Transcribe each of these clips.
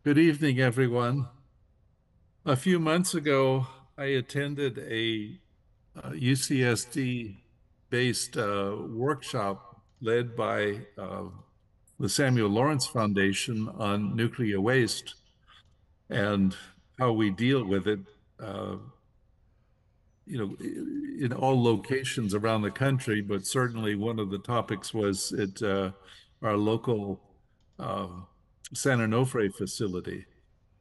Good evening, everyone. A few months ago, I attended a UCSD-based workshop led by the Samuel Lawrence Foundation on nuclear waste and how we deal with it, uh, in all locations around the country. But certainly, one of the topics was at our local um, San Onofre facility.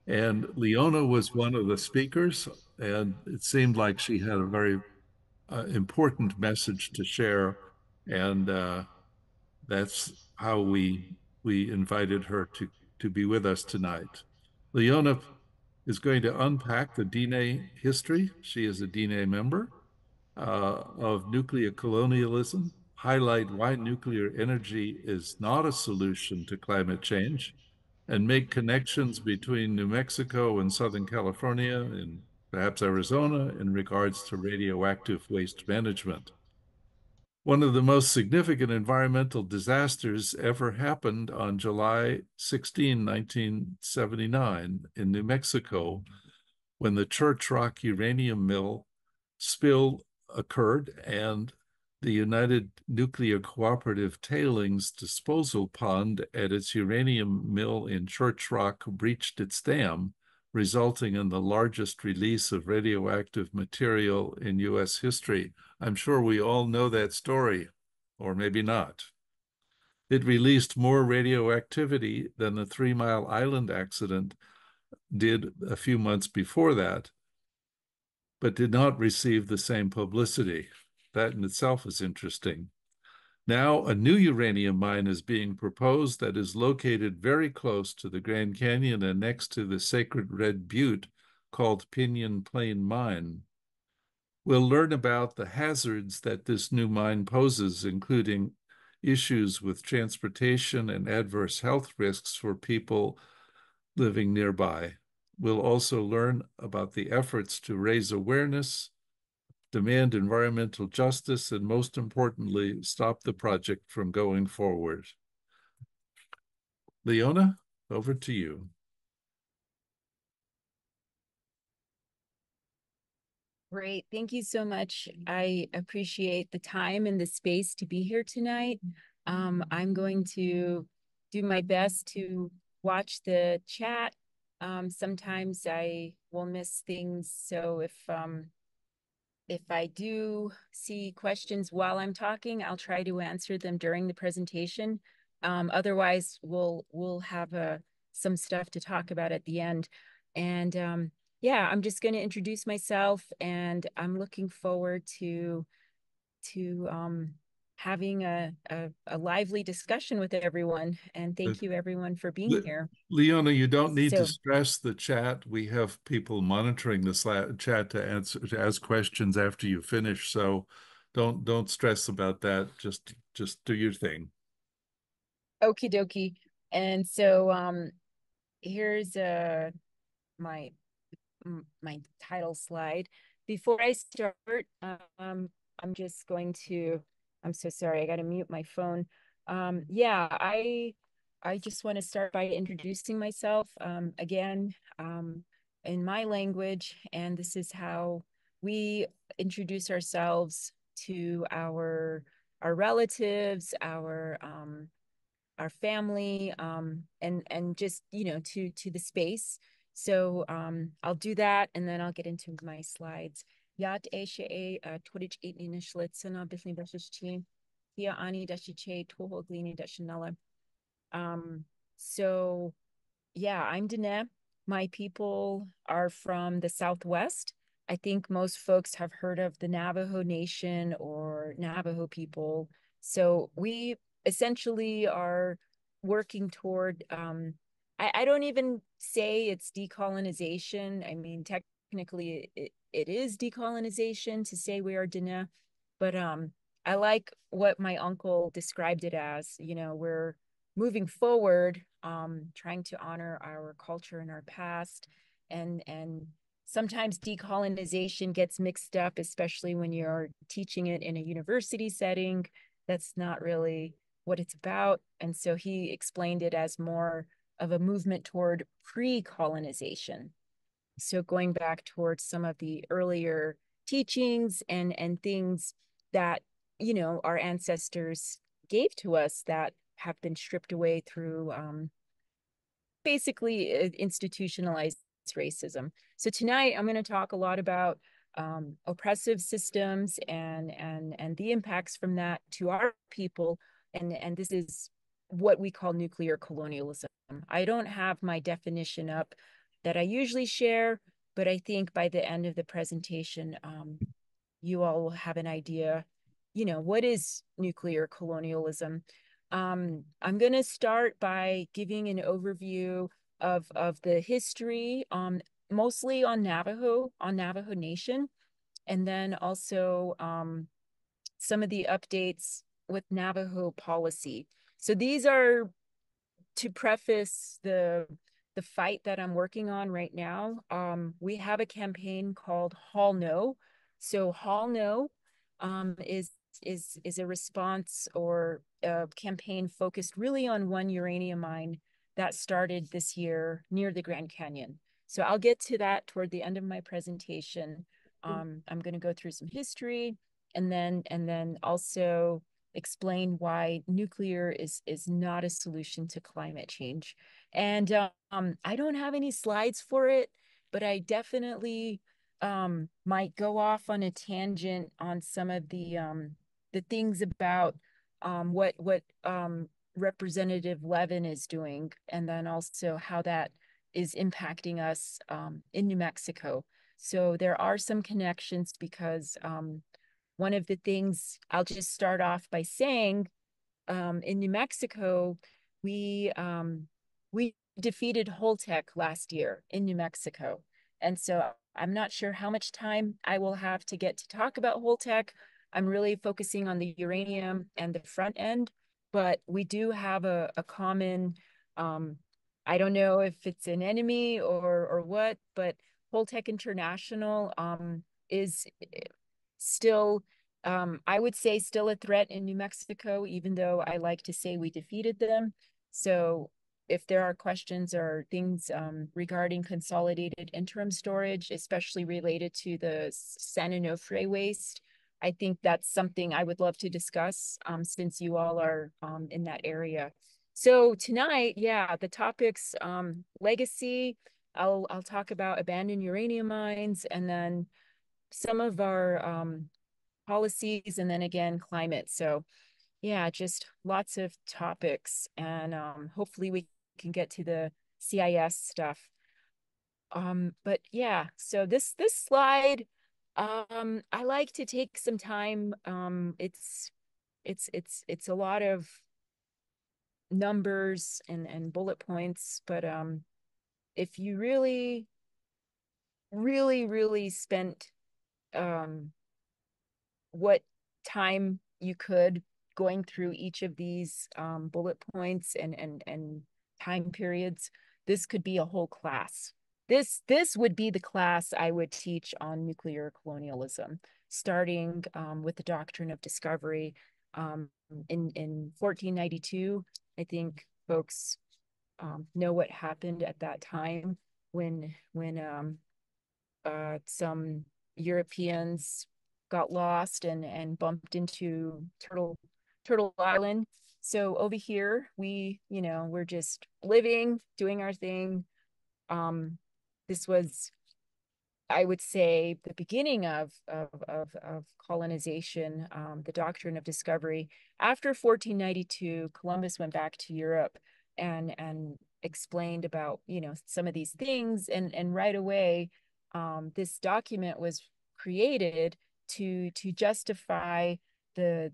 And Leona was one of the speakers, and it seemed like she had a very important message to share, and that's how we invited her to be with us tonight. Leona is going to unpack the Diné history. She is a Diné member of nuclear colonialism, highlight why nuclear energy is not a solution to climate change, and make connections between New Mexico and Southern California and perhaps Arizona in regards to radioactive waste management. One of the most significant environmental disasters ever happened on July 16, 1979, in New Mexico, when the Churchrock uranium mill spill occurred and the United Nuclear Cooperative tailings disposal pond at its uranium mill in Churchrock breached its dam, resulting in the largest release of radioactive material in U.S. history. I'm sure we all know that story, or maybe not. It released more radioactivity than the 3 Mile Island accident did a few months before that, but did not receive the same publicity. That in itself is interesting. Now, a new uranium mine is being proposed that is located very close to the Grand Canyon and next to the sacred Red Butte, called Pinyon Plain Mine. We'll learn about the hazards that this new mine poses, including issues with transportation and adverse health risks for people living nearby. We'll also learn about the efforts to raise awareness, demand environmental justice, and most importantly, stop the project from going forward. Leona, over to you. Great. Thank you so much. I appreciate the time and the space to be here tonight. I'm going to do my best to watch the chat. Sometimes I will miss things. So if I do see questions while I'm talking, I'll try to answer them during the presentation. Otherwise, we'll have some stuff to talk about at the end. And yeah, I'm just going to introduce myself, and I'm looking forward to having a lively discussion with everyone. And thank you, everyone, for being here. Leona, you don't need to So, stress the chat. We have people monitoring the chat to ask questions after you finish. So don't stress about that. Just do your thing. okie dokie. And so here's my my title slide. Before I start, I'm just going to, I'm so sorry, I got to mute my phone. Yeah, I just want to start by introducing myself again in my language, and this is how we introduce ourselves to our relatives, our family, and just to the space. So I'll do that, and then I'll get into my slides. Yat eshe twitch etni schlitzena bithni dashichi via ani dashiche toho glini dashinella. So yeah, I'm Diné. My people are from the Southwest. I think most folks have heard of the Navajo Nation or Navajo people. So we essentially are working toward, I don't even say it's decolonization. I mean, technically it is decolonization to say we are Diné, but I like what my uncle described it as. We're moving forward, trying to honor our culture and our past, and sometimes decolonization gets mixed up, especially when you're teaching it in a university setting. That's not really what it's about. And so he explained it as more of a movement toward pre-colonization. So going back towards some of the earlier teachings and things that, you know, our ancestors gave to us that have been stripped away through basically institutionalized racism. So tonight I'm going to talk a lot about oppressive systems and the impacts from that to our people. And this is what we call nuclear colonialism. I don't have my definition up that I usually share, but I think by the end of the presentation, you all will have an idea, you know, what is nuclear colonialism. I'm going to start by giving an overview of the history, mostly on Navajo Nation, and then also some of the updates with Navajo policy. So these are to preface the fight that I'm working on right now. We have a campaign called Hall No. So Hall No is a response or a campaign focused really on one uranium mine that started this year near the Grand Canyon. So I'll get to that toward the end of my presentation. I'm going to go through some history and then also explain why nuclear is not a solution to climate change. And I don't have any slides for it, but I definitely might go off on a tangent on some of the things about what Representative Levin is doing, and then also how that is impacting us in New Mexico. So there are some connections because one of the things I'll just start off by saying in New Mexico, we we defeated Holtec last year in New Mexico, and so I'm not sure how much time I will have to get to talk about Holtec. I'm really focusing on the uranium and the front end, but we do have a common. I don't know if it's an enemy or what, but Holtec International is still I would say still a threat in New Mexico, even though I like to say we defeated them. So if there are questions or things regarding consolidated interim storage, especially related to the San Onofre waste, I think that's something I would love to discuss since you all are in that area. So tonight, yeah, the topics legacy. I'll talk about abandoned uranium mines and then some of our policies, and then again, climate. So yeah, just lots of topics, and hopefully we can get to the CIS stuff. But yeah, so this slide, I like to take some time. It's a lot of numbers and bullet points, but if you really spent um what time you could going through each of these bullet points and time periods, this could be a whole class. This would be the class I would teach on nuclear colonialism, starting with the doctrine of discovery. In 1492, I think folks know what happened at that time when some Europeans got lost and bumped into Turtle Island. So over here, we're just living, doing our thing. This was, I would say, the beginning of colonization, the doctrine of discovery. After 1492, Columbus went back to Europe and explained about, some of these things. And right away, this document was created to justify the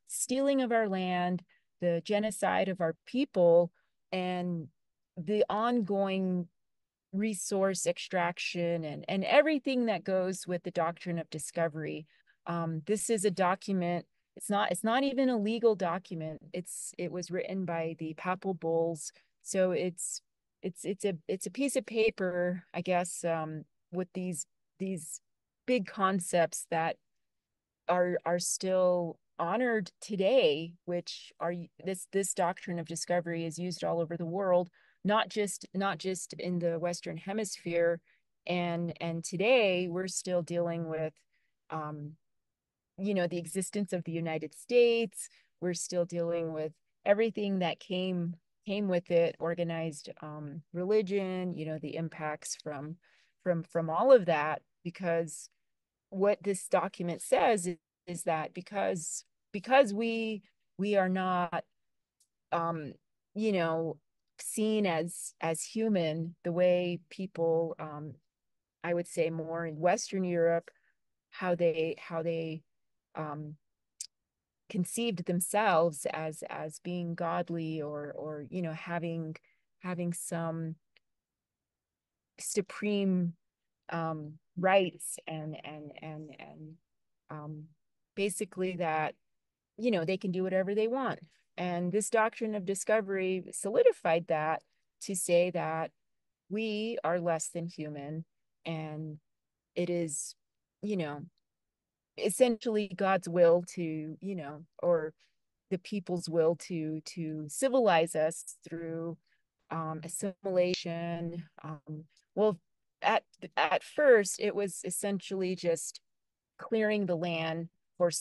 stealing of our land, the genocide of our people, and the ongoing resource extraction and everything that goes with the doctrine of discovery. This is a document. It's not even a legal document. It was written by the papal bulls. So it's a piece of paper, I guess, with these big concepts that are still honored today, which are this doctrine of discovery is used all over the world, not just in the Western Hemisphere. And today we're still dealing with um, the existence of the United States. We're still dealing with everything that came with it, organized religion, the impacts from all of that. Because what this document says is that because we are not um, you know seen as human the way people, I would say more in Western Europe, how they um, conceived themselves as being godly, or having some supreme rights, and um, basically that they can do whatever they want. And this doctrine of discovery solidified that, to say that we are less than human, and it is, you know essentially God's will to, or the people's will to civilize us through assimilation. Well, at at first, it was essentially just clearing the land for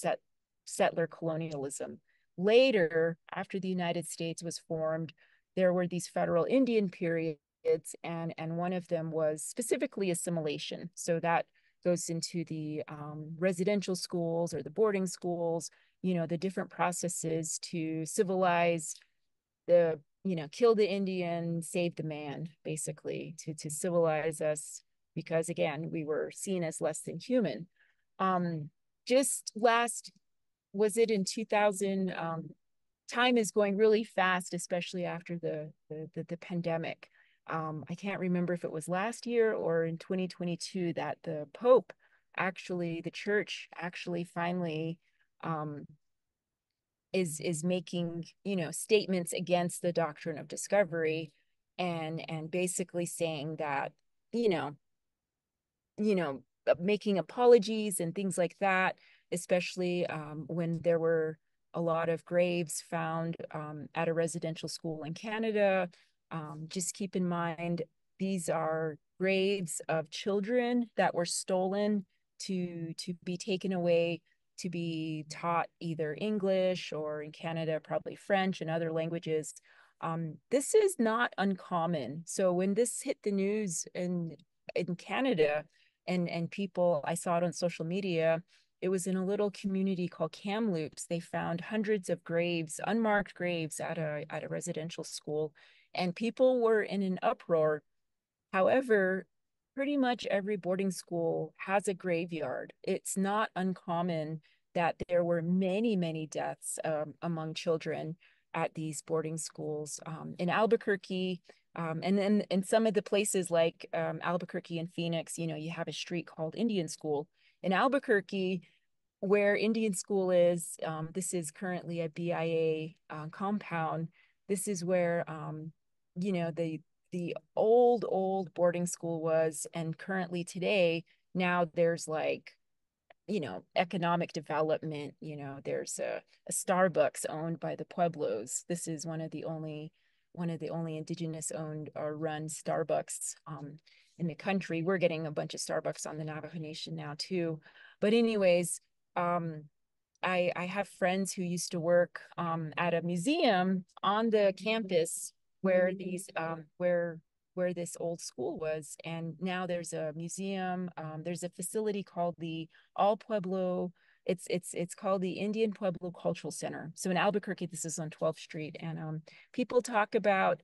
settler colonialism. Later, after the United States was formed, there were these federal Indian periods, and one of them was specifically assimilation. So that goes into the residential schools or the boarding schools, the different processes to civilize the, kill the Indian, save the man, basically, to civilize us, because again, we were seen as less than human. Um, just last, was it in 2000? Time is going really fast, especially after the pandemic. I can't remember if it was last year or in 2022 that the Pope, actually, the church actually finally um, is making, statements against the doctrine of discovery, and basically saying that, you know you know, making apologies and things like that, especially when there were a lot of graves found at a residential school in Canada. Just keep in mind, these are graves of children that were stolen to be taken away to be taught either English, or in Canada, probably French and other languages. This is not uncommon. So when this hit the news in Canada, and people, I saw it on social media, it was in a little community called Kamloops. They found hundreds of graves, unmarked graves, at a residential school, and people were in an uproar. However, pretty much every boarding school has a graveyard. It's not uncommon that there were many, many deaths among children at these boarding schools in Albuquerque. And then in some of the places like Albuquerque and Phoenix, you have a street called Indian School. In Albuquerque, where Indian School is, this is currently a BIA compound. This is where, the old boarding school was, and currently today, now there's like, economic development. There's a Starbucks owned by the Pueblos. This is one of the only indigenous owned or run Starbucks in the country. We're getting a bunch of Starbucks on the Navajo Nation now too. But anyways, um, I have friends who used to work at a museum on the campus where this old school was, and now there's a museum. There's a facility called the All Pueblo. It's called the Indian Pueblo Cultural Center. So in Albuquerque, this is on 12th Street, and people talk about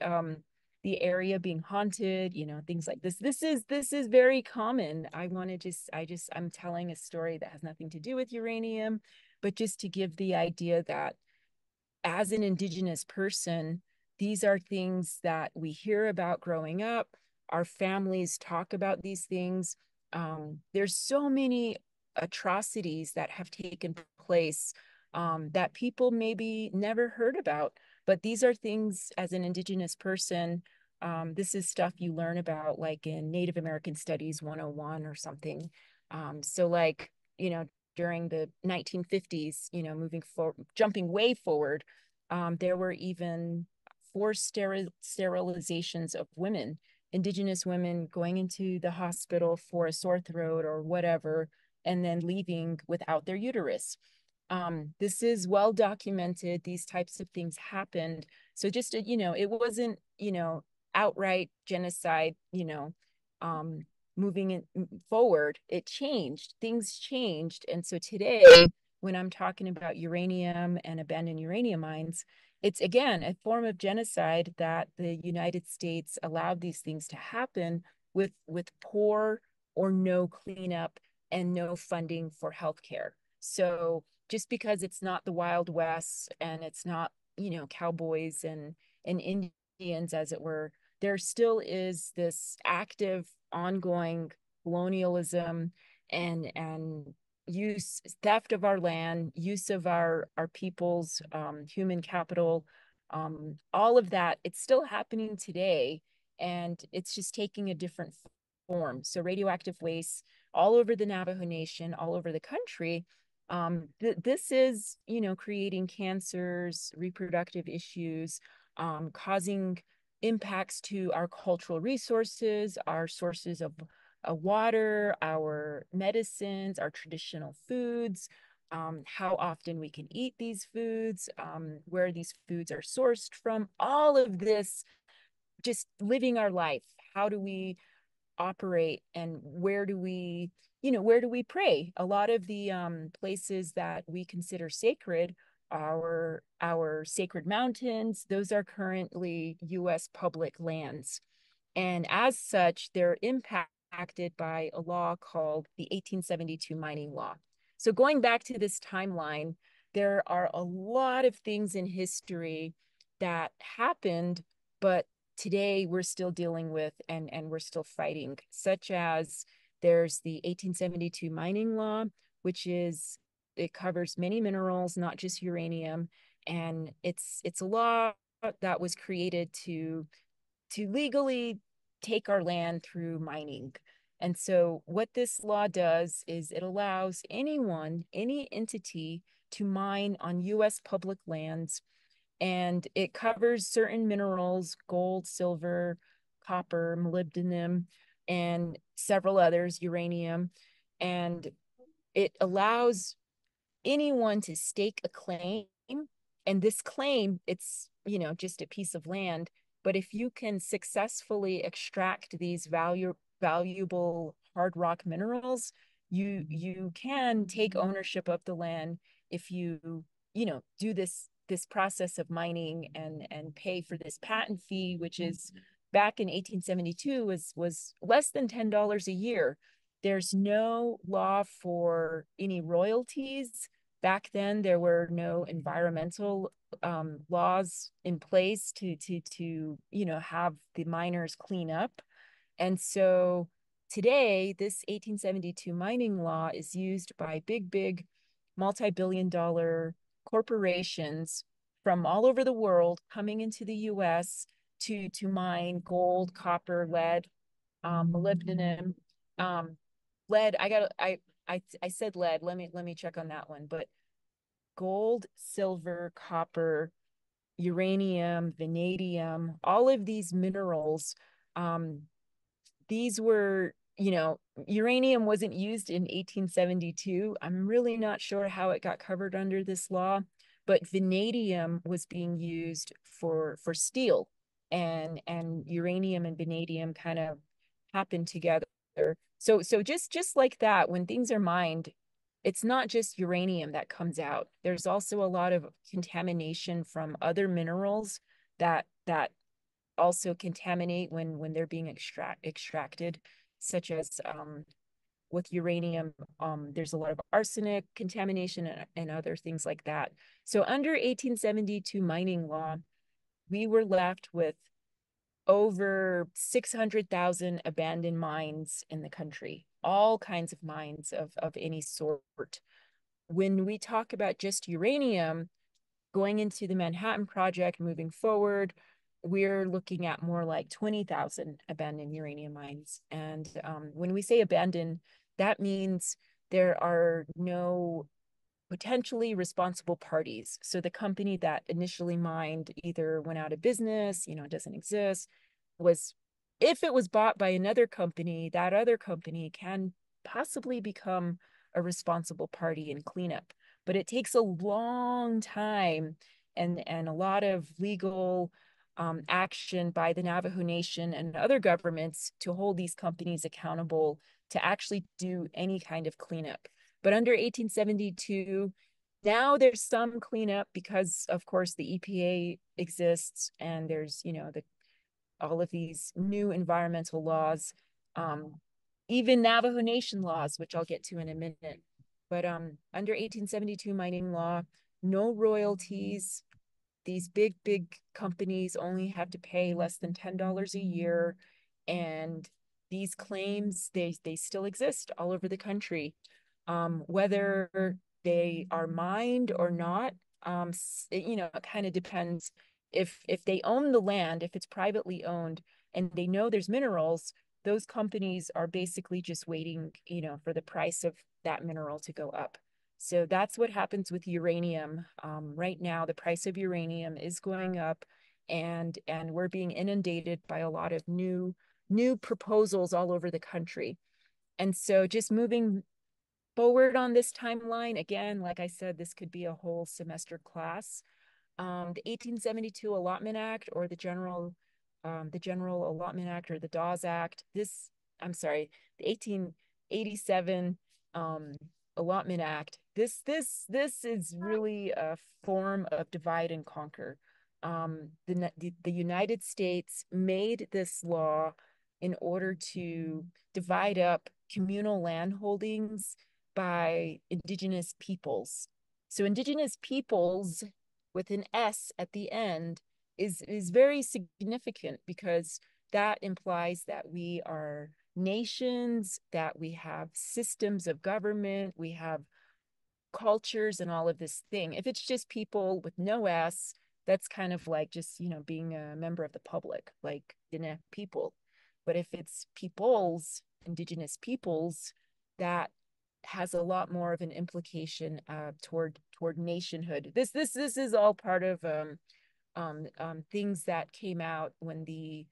the area being haunted, things like this. This is very common. I'm telling a story that has nothing to do with uranium, but just to give the idea that as an Indigenous person, these are things that we hear about growing up. Our families talk about these things. There's so many atrocities that have taken place that people maybe never heard about. But these are things, as an Indigenous person, this is stuff you learn about like in Native American Studies 101 or something. So like, during the 1950s, moving forward, jumping way forward, there were even forced sterilizations of women, indigenous women going into the hospital for a sore throat or whatever, and then leaving without their uterus. This is well documented. These types of things happened. So just, it wasn't, outright genocide, moving it forward. It changed. Things changed. And so today, when I'm talking about uranium and abandoned uranium mines, it's again a form of genocide that the United States allowed these things to happen with poor or no cleanup and no funding for healthcare. So just because it's not the Wild West and it's not, cowboys and Indians, as it were, there still is this active, ongoing colonialism and use theft of our land, use of our people's human capital, all of that. It's still happening today, and it's just taking a different form. So radioactive waste all over the Navajo Nation, all over the country. This is, creating cancers, reproductive issues, causing impacts to our cultural resources, our sources of water, our medicines, our traditional foods, how often we can eat these foods, where these foods are sourced from, all of this, just living our life. How do we operate, and where do we pray? A lot of the places that we consider sacred, our sacred mountains, those are currently U.S. public lands, and as such they're impacted by a law called the 1872 mining law. So going back to this timeline, there are a lot of things in history that happened, but today we're still dealing with, and we're still fighting, such as there's the 1872 mining law, which is, it covers many minerals, not just uranium, and it's a law that was created to legally take our land through mining. And so what this law does is it allows anyone, any entity, to mine on US public lands, and it covers certain minerals: gold, silver, copper, molybdenum, and several others, uranium. And it allows anyone to stake a claim. And this claim, it's, just a piece of land. But if you can successfully extract these valuable hard rock minerals, you can take ownership of the land if you do this process of mining and pay for this patent fee, which is back in 1872 was less than $10 a year. There's no law for any royalties. Back then, there were no environmental laws in place to have the miners clean up. And so today, this 1872 mining law is used by big multi-billion-dollar corporations from all over the world coming into the US to mine gold, copper, lead, molybdenum, lead. I said lead. Let me check on that one. But gold, silver, copper, uranium, vanadium, all of these minerals, these were, uranium wasn't used in 1872. I'm really not sure how it got covered under this law, but vanadium was being used for steel, and uranium and vanadium kind of happened together. So just like that, when things are mined, it's not just uranium that comes out. There's also a lot of contamination from other minerals that also contaminate when they're being extracted, such as with uranium, there's a lot of arsenic contamination and other things like that. So under 1872 mining law, we were left with over 600,000 abandoned mines in the country, all kinds of mines of any sort. When we talk about just uranium, going into the Manhattan Project, moving forward, we're looking at more like 20,000 abandoned uranium mines. And when we say abandoned, that means there are no potentially responsible parties. So the company that initially mined either went out of business, doesn't exist, was, if it was bought by another company, that other company can possibly become a responsible party in cleanup. But it takes a long time and a lot of legal action by the Navajo Nation and other governments to hold these companies accountable to actually do any kind of cleanup. But under 1872, now there's some cleanup because, of course, the EPA exists and there's, all of these new environmental laws, um, even Navajo Nation laws, which I'll get to in a minute. But under 1872 mining law, no royalties. These big companies only have to pay less than $10 a year, and these claims they still exist all over the country. Whether they are mined or not, it kind of depends. If they own the land, if it's privately owned, and they know there's minerals, those companies are basically just waiting, for the price of that mineral to go up. So that's what happens with uranium. Right now, the price of uranium is going up, and we're being inundated by a lot of new proposals all over the country. And so just moving forward on this timeline, again, like I said, this could be a whole semester class. The 1872 Allotment Act, or the General Allotment Act, or the Dawes Act. I'm sorry, the 1887 um, Allotment Act. This is really a form of divide and conquer. The United States made this law in order to divide up communal land holdings by indigenous peoples. So indigenous peoples with an S at the end is very significant because that implies that we are nations, that we have systems of government, we have cultures and all of this thing. If it's just people with no S, that's kind of like just, being a member of the public, like Diné people. But if it's peoples, indigenous peoples, that has a lot more of an implication toward nationhood. This is all part of things that came out when the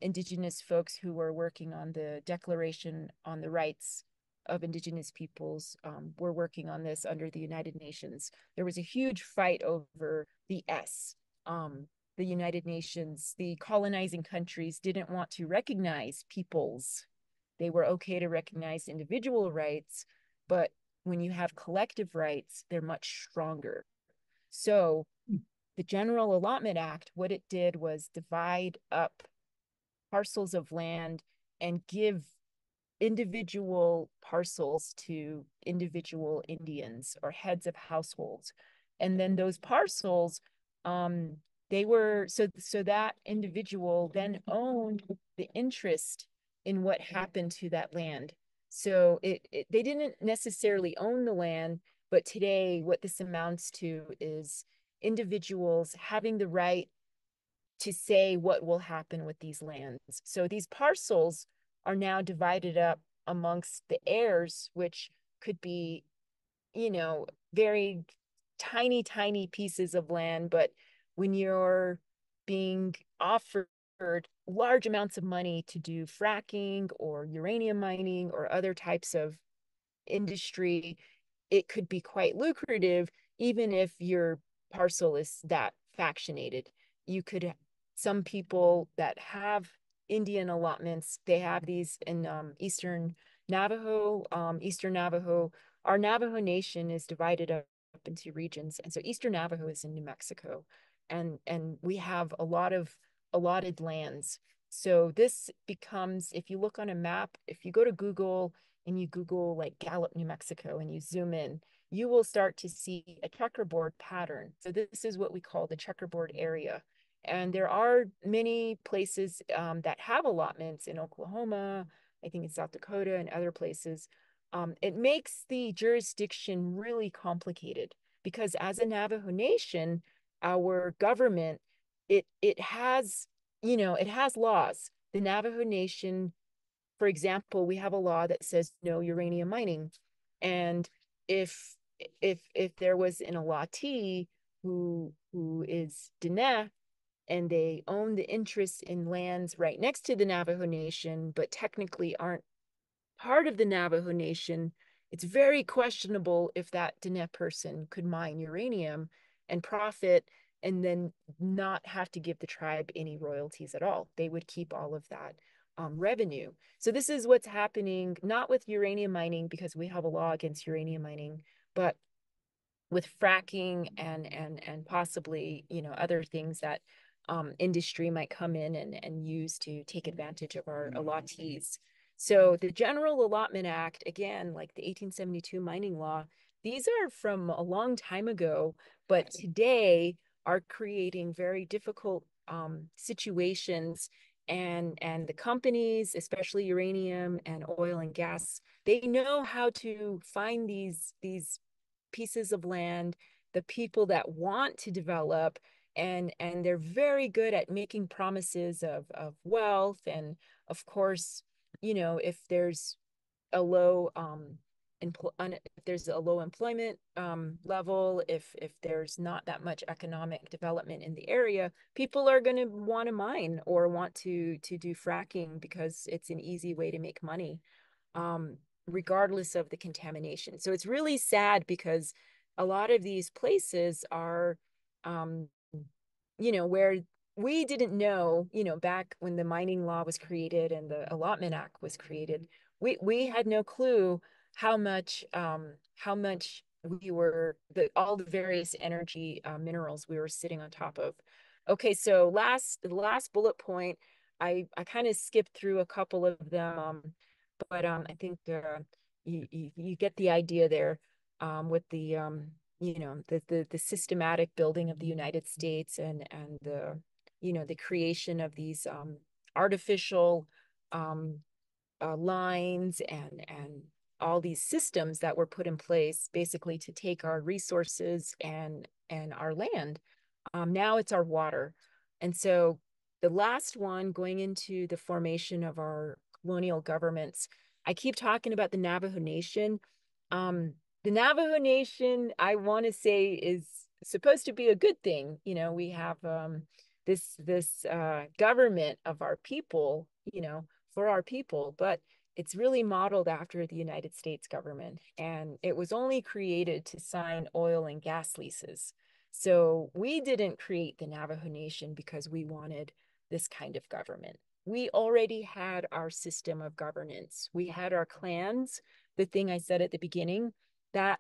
indigenous folks who were working on the Declaration on the Rights of Indigenous Peoples were working on this under the United Nations. There was a huge fight over the S. The United Nations, the colonizing countries didn't want to recognize peoples. They were okay to recognize individual rights, but when you have collective rights, they're much stronger. So the General Allotment Act, what it did was divide up parcels of land and give individual parcels to individual Indians or heads of households. And then those parcels, they were so that individual then owned the interest in what happened to that land. So they didn't necessarily own the land, but today what this amounts to is individuals having the right to say what will happen with these lands. So these parcels are now divided up amongst the heirs, which could be, very tiny pieces of land. But when you're being offered large amounts of money to do fracking or uranium mining or other types of industry, it could be quite lucrative, even if your parcel is that factionated. You could, some people that have Indian allotments, they have these in Eastern Navajo. Eastern Navajo, our Navajo Nation is divided up into regions. And so Eastern Navajo is in New Mexico. And we have a lot of allotted lands. So this becomes, if you look on a map, if you go to Google and you Google like Gallup, New Mexico, and you zoom in, you will start to see a checkerboard pattern. So this is what we call the checkerboard area. And there are many places that have allotments in Oklahoma, I think in South Dakota and other places. It makes the jurisdiction really complicated because as a Navajo Nation, our government, it has, it has laws. The Navajo Nation, for example, we have a law that says no uranium mining. And if if there was an allottee who is Diné, and they own the interest in lands right next to the Navajo Nation, but technically aren't part of the Navajo Nation, it's very questionable if that Diné person could mine uranium and profit and then not have to give the tribe any royalties at all. They would keep all of that revenue. So this is what's happening, not with uranium mining, because we have a law against uranium mining, but with fracking and possibly, you know, other things that industry might come in and use to take advantage of our allottees. So the General Allotment Act, again, like the 1872 mining law, these are from a long time ago, but today are creating very difficult situations. And the companies, especially uranium and oil and gas, they know how to find these pieces of land, the people that want to develop, and they're very good at making promises of wealth. And of course, you know, if there's a low if there's a low employment level, if there's not that much economic development in the area, people are going to want to mine or want to do fracking because it's an easy way to make money, um, regardless of the contamination. So it's really sad because a lot of these places are, um, you know, where we didn't know, you know, back when the mining law was created and the Allotment Act was created, we had no clue how much we were all the various energy minerals we were sitting on top of. Okay, so the last bullet point, I kind of skipped through a couple of them, but I think you get the idea there, with the you know, the systematic building of the United States and the, you know, the creation of these artificial um, lines and all these systems that were put in place basically to take our resources and our land. Now it's our water. And so the last one, going into the formation of our colonial governments, I keep talking about the Navajo Nation. The Navajo Nation, I want to say, is supposed to be a good thing. You know, we have this government of our people, you know, for our people, but it's really modeled after the United States government. And it was only created to sign oil and gas leases. So we didn't create the Navajo Nation because we wanted this kind of government. We already had our system of governance. We had our clans, the thing I said at the beginning, that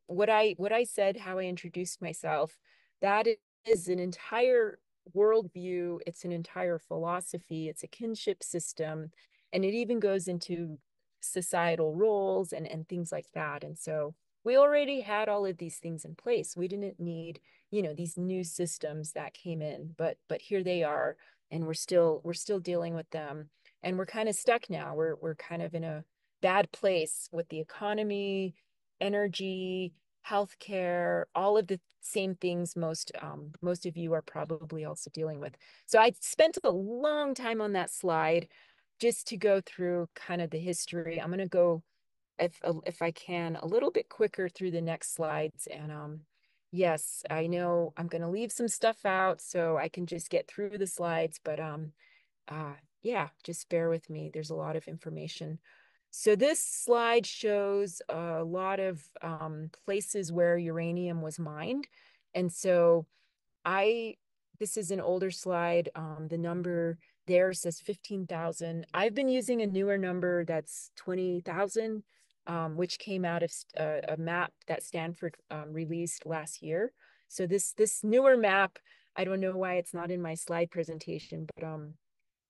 what I said, how I introduced myself, that is an entire worldview, it's an entire philosophy, it's a kinship system, and it even goes into societal roles and things like that. And so we already had all of these things in place. We didn't need, you know, these new systems that came in, but here they are, and we're still dealing with them, and we're kind of stuck now. We're kind of in a bad place with the economy, energy, healthcare, all of the same things most of you are probably also dealing with. So I spent a long time on that slide just to go through kind of the history. I'm going to go, if I can, a little bit quicker through the next slides. And yes, I know I'm going to leave some stuff out so I can just get through the slides, but uh, yeah, just bear with me. There's a lot of information. So this slide shows a lot of places where uranium was mined. And so I, this is an older slide. The number there says 15,000. I've been using a newer number that's 20,000, which came out of a map that Stanford released last year. So this newer map, I don't know why it's not in my slide presentation, but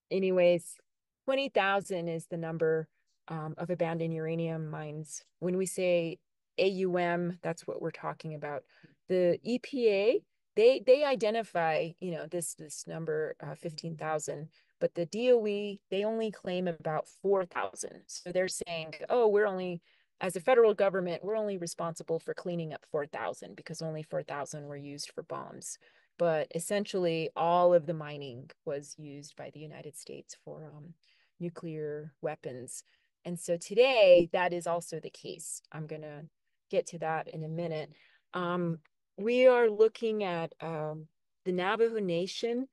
anyways, 20,000 is the number of abandoned uranium mines. When we say AUM, that's what we're talking about. The EPA, they identify, you know, this number 15,000, but the DOE, they only claim about 4,000. So they're saying, oh, we're only, as a federal government, we're only responsible for cleaning up 4,000 because only 4,000 were used for bombs. But essentially, all of the mining was used by the United States for nuclear weapons. And so today, that is also the case. I'm going to get to that in a minute. Um, we are looking at the Navajo Nation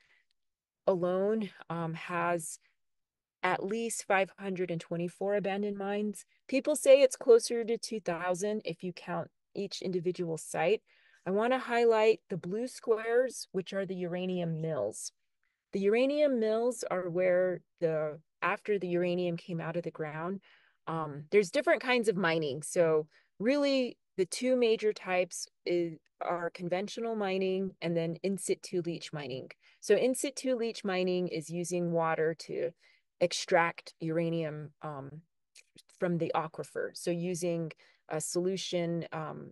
alone has at least 524 abandoned mines. People say it's closer to 2,000 if you count each individual site. I want to highlight the blue squares, which are the uranium mills. The uranium mills are where after the uranium came out of the ground, there's different kinds of mining. So really the two major are conventional mining and then in situ leach mining. So in situ leach mining is using water to extract uranium from the aquifer. So using a solution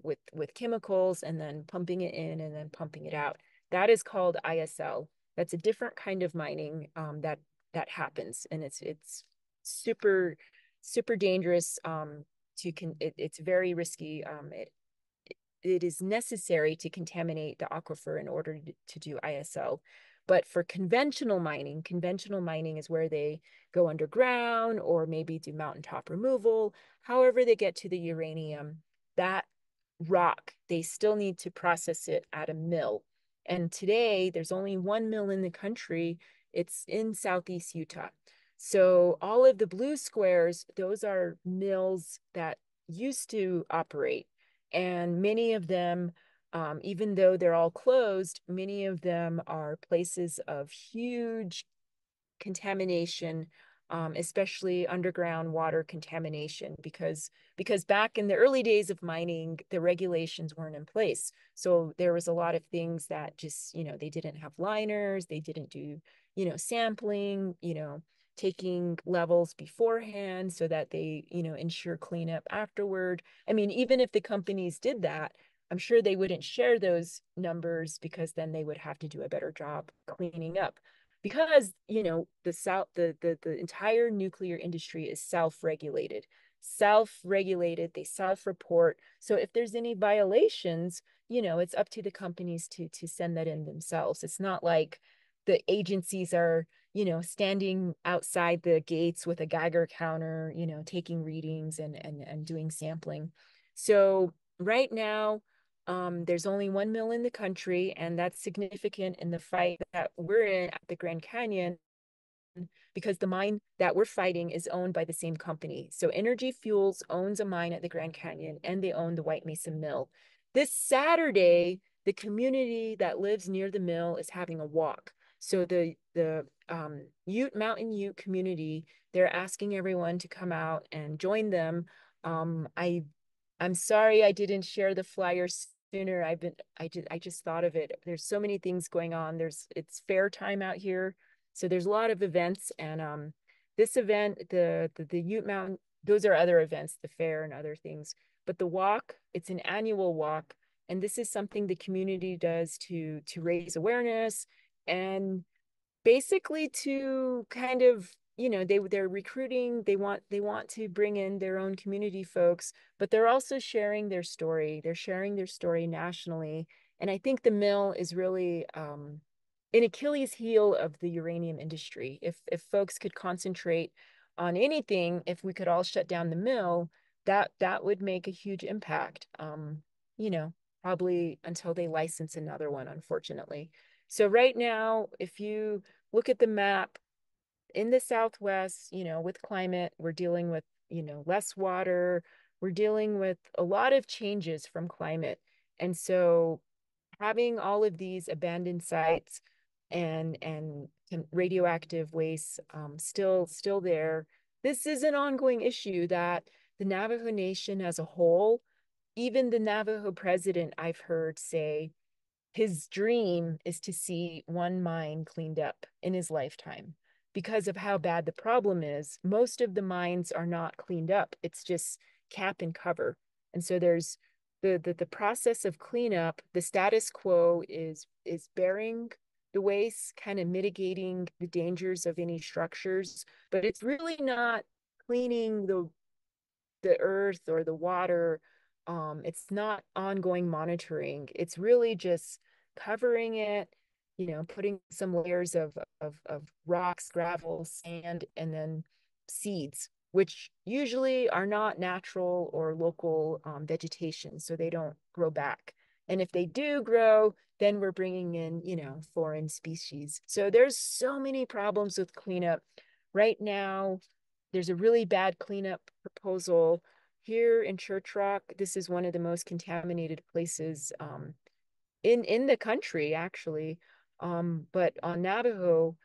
with chemicals and then pumping it in and then pumping it out. That is called ISL. That's a different kind of mining that happens, and it's super dangerous. It's very risky. It is necessary to contaminate the aquifer in order to do ISL. But for conventional mining is where they go underground or maybe do mountaintop removal. However, they get to the uranium, that rock, they still need to process it at a mill. And today, there's only one mill in the country. It's in Southeast Utah. So all of the blue squares, those are mills that used to operate. And many of them, even though they're all closed, many of them are places of huge contamination, especially underground water contamination, because back in the early days of mining, the regulations weren't in place. So there was a lot of things that just, they didn't have liners, they didn't do, sampling, taking levels beforehand so that they, ensure cleanup afterward. I mean, even if the companies did that, I'm sure they wouldn't share those numbers because then they would have to do a better job cleaning up because the entire nuclear industry is self-regulated, they self-report. So if there's any violations, it's up to the companies to send that in themselves. It's not like the agencies are standing outside the gates with a Geiger counter, taking readings and doing sampling. So right now, there's only one mill in the country, and that's significant in the fight that we're in at the Grand Canyon because the mine that we're fighting is owned by the same company. So Energy Fuels owns a mine at the Grand Canyon, and they own the White Mesa Mill. This Saturday, the community that lives near the mill is having a walk. So the Mountain Ute community, they're asking everyone to come out and join them. I'm sorry I didn't share the flyer sooner. I just thought of it. There's so many things going on. It's fair time out here. So there's a lot of events, and this event, the Ute Mountain, those are other events, the fair and other things. But the walk, it's an annual walk, and this is something the community does to raise awareness and basically to kind of they're recruiting, they want to bring in their own community folks, but they're also sharing their story, nationally. And I think the mill is really an Achilles heel of the uranium industry. If folks could concentrate on anything, if we could all shut down the mill, that would make a huge impact, you know probably until they license another one, unfortunately. So right now, if you look at the map in the Southwest, with climate, we're dealing with, less water. We're dealing with a lot of changes from climate. And so having all of these abandoned sites and radioactive waste still there, this is an ongoing issue that the Navajo Nation as a whole, even the Navajo president, I've heard say, his dream is to see one mine cleaned up in his lifetime because of how bad the problem is. Most of the mines are not cleaned up. It's just cap and cover. And so there's the process of cleanup. The status quo is burying the waste, kind of mitigating the dangers of any structures, but it's really not cleaning the earth or the water. It's not ongoing monitoring. It's really just covering it, putting some layers of rocks, gravel, sand, and then seeds. which usually are not natural or local vegetation, so they don't grow back. And if they do grow, then we're bringing in, foreign species. So there's so many problems with cleanup. Right now, there's a really bad cleanup proposal here in Churchrock. This is one of the most contaminated places in the country, actually. But on Navajo,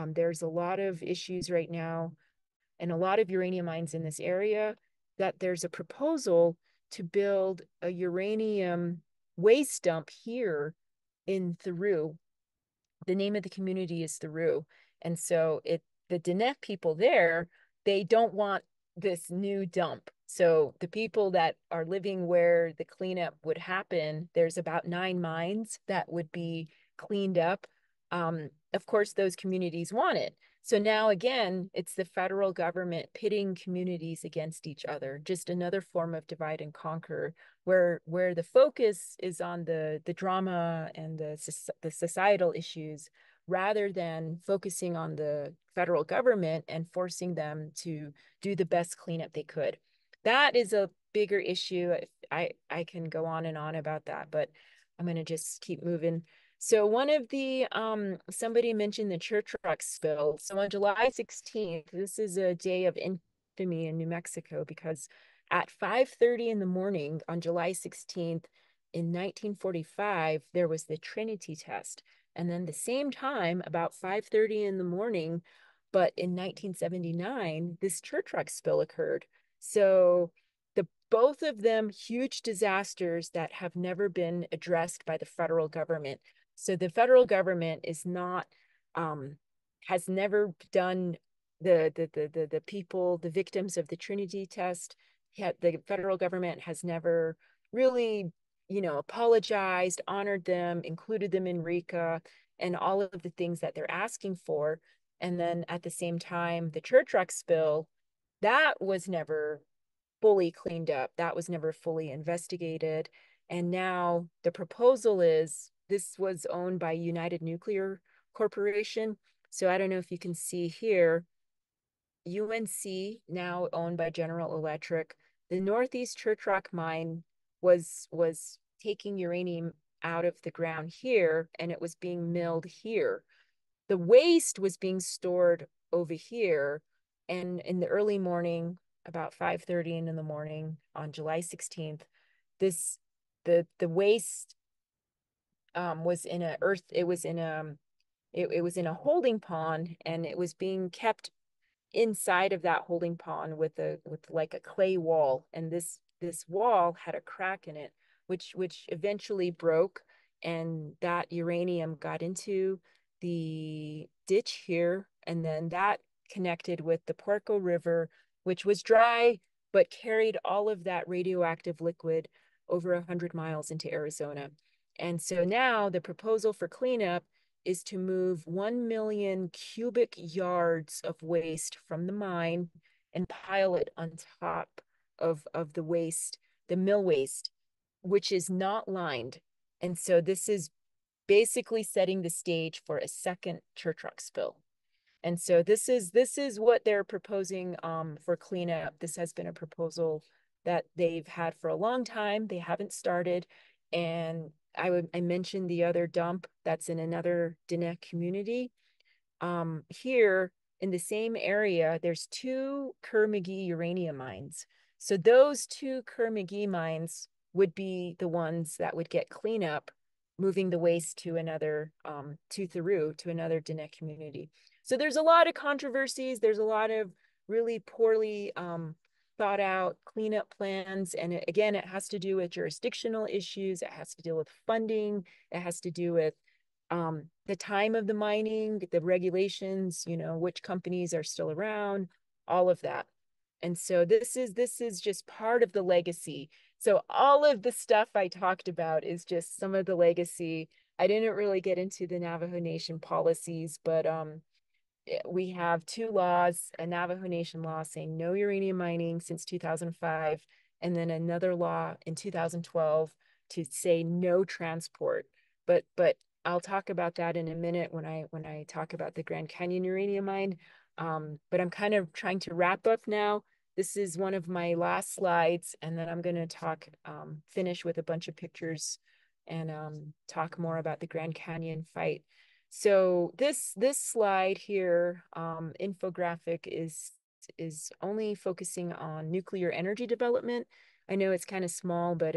there's a lot of issues right now and a lot of uranium mines in this area that there's a proposal to build a uranium waste dump here in Theroux. The name of the community is Theroux. And so the Diné people there, they don't want this new dump. So the people that are living where the cleanup would happen, there's about 9 mines that would be cleaned up. Of course, those communities want it. So now again, it's the federal government pitting communities against each other, just another form of divide and conquer, where the focus is on the drama and the societal issues rather than focusing on the federal government and forcing them to do the best cleanup they could. That is a bigger issue. I can go on and on about that, but I'm going to just keep moving. So one of the somebody mentioned the Churchrock spill. So on July 16th, this is a day of infamy in New Mexico because at 5:30 in the morning on July 16th in 1945, there was the Trinity test. And then the same time, about 5:30 in the morning, but in 1979, this Churchrock spill occurred. So both of them huge disasters that have never been addressed by the federal government. So the federal government is not has never done the people, the victims of the Trinity test. The federal government has never really, apologized, honored them, included them in RECA, and all of the things that they're asking for. And then at the same time, the Churchrock spill, that was never fully cleaned up. That was never fully investigated. And now the proposal is this was owned by United Nuclear Corporation. So I don't know if you can see here, UNC, now owned by General Electric. The Northeast Churchrock mine was taking uranium out of the ground here, and it was being milled here. The waste was being stored over here, and in the early morning, about 5:30 in the morning on July 16th, this the waste was in a earth. It was in a holding pond, and it was being kept inside of that holding pond with like a clay wall, and this wall had a crack in it, which eventually broke, and that uranium got into the ditch here, and then that connected with the Puerco River, which was dry but carried all of that radioactive liquid over 100 miles into Arizona. And so now the proposal for cleanup is to move 1 million cubic yards of waste from the mine and pile it on top of the waste, the mill waste, which is not lined. And so this is basically setting the stage for a second Churchrock spill. And so this is what they're proposing for cleanup. This has been a proposal that they've had for a long time. They haven't started. And I mentioned the other dump that's in another Diné community. Here in the same area, there's two Kerr-McGee uranium mines. So those two Kerr-McGee mines would be the ones that would get cleanup, moving the waste to another, to Theroux, to another Diné community. So there's a lot of controversies. There's a lot of really poorly thought out cleanup plans. And again, it has to do with jurisdictional issues. It has to deal with funding. It has to do with the time of the mining, the regulations, which companies are still around, all of that. And so this is just part of the legacy. So all of the stuff I talked about is just some of the legacy. I didn't really get into the Navajo Nation policies, but we have two laws, a Navajo Nation law saying no uranium mining since 2005, and then another law in 2012 to say no transport. But I'll talk about that in a minute when I talk about the Grand Canyon uranium mine. But I'm kind of trying to wrap up now. This is one of my last slides, and then I'm going to finish with a bunch of pictures and talk more about the Grand Canyon fight. So this slide here, infographic is only focusing on nuclear energy development. I know it's kind of small, but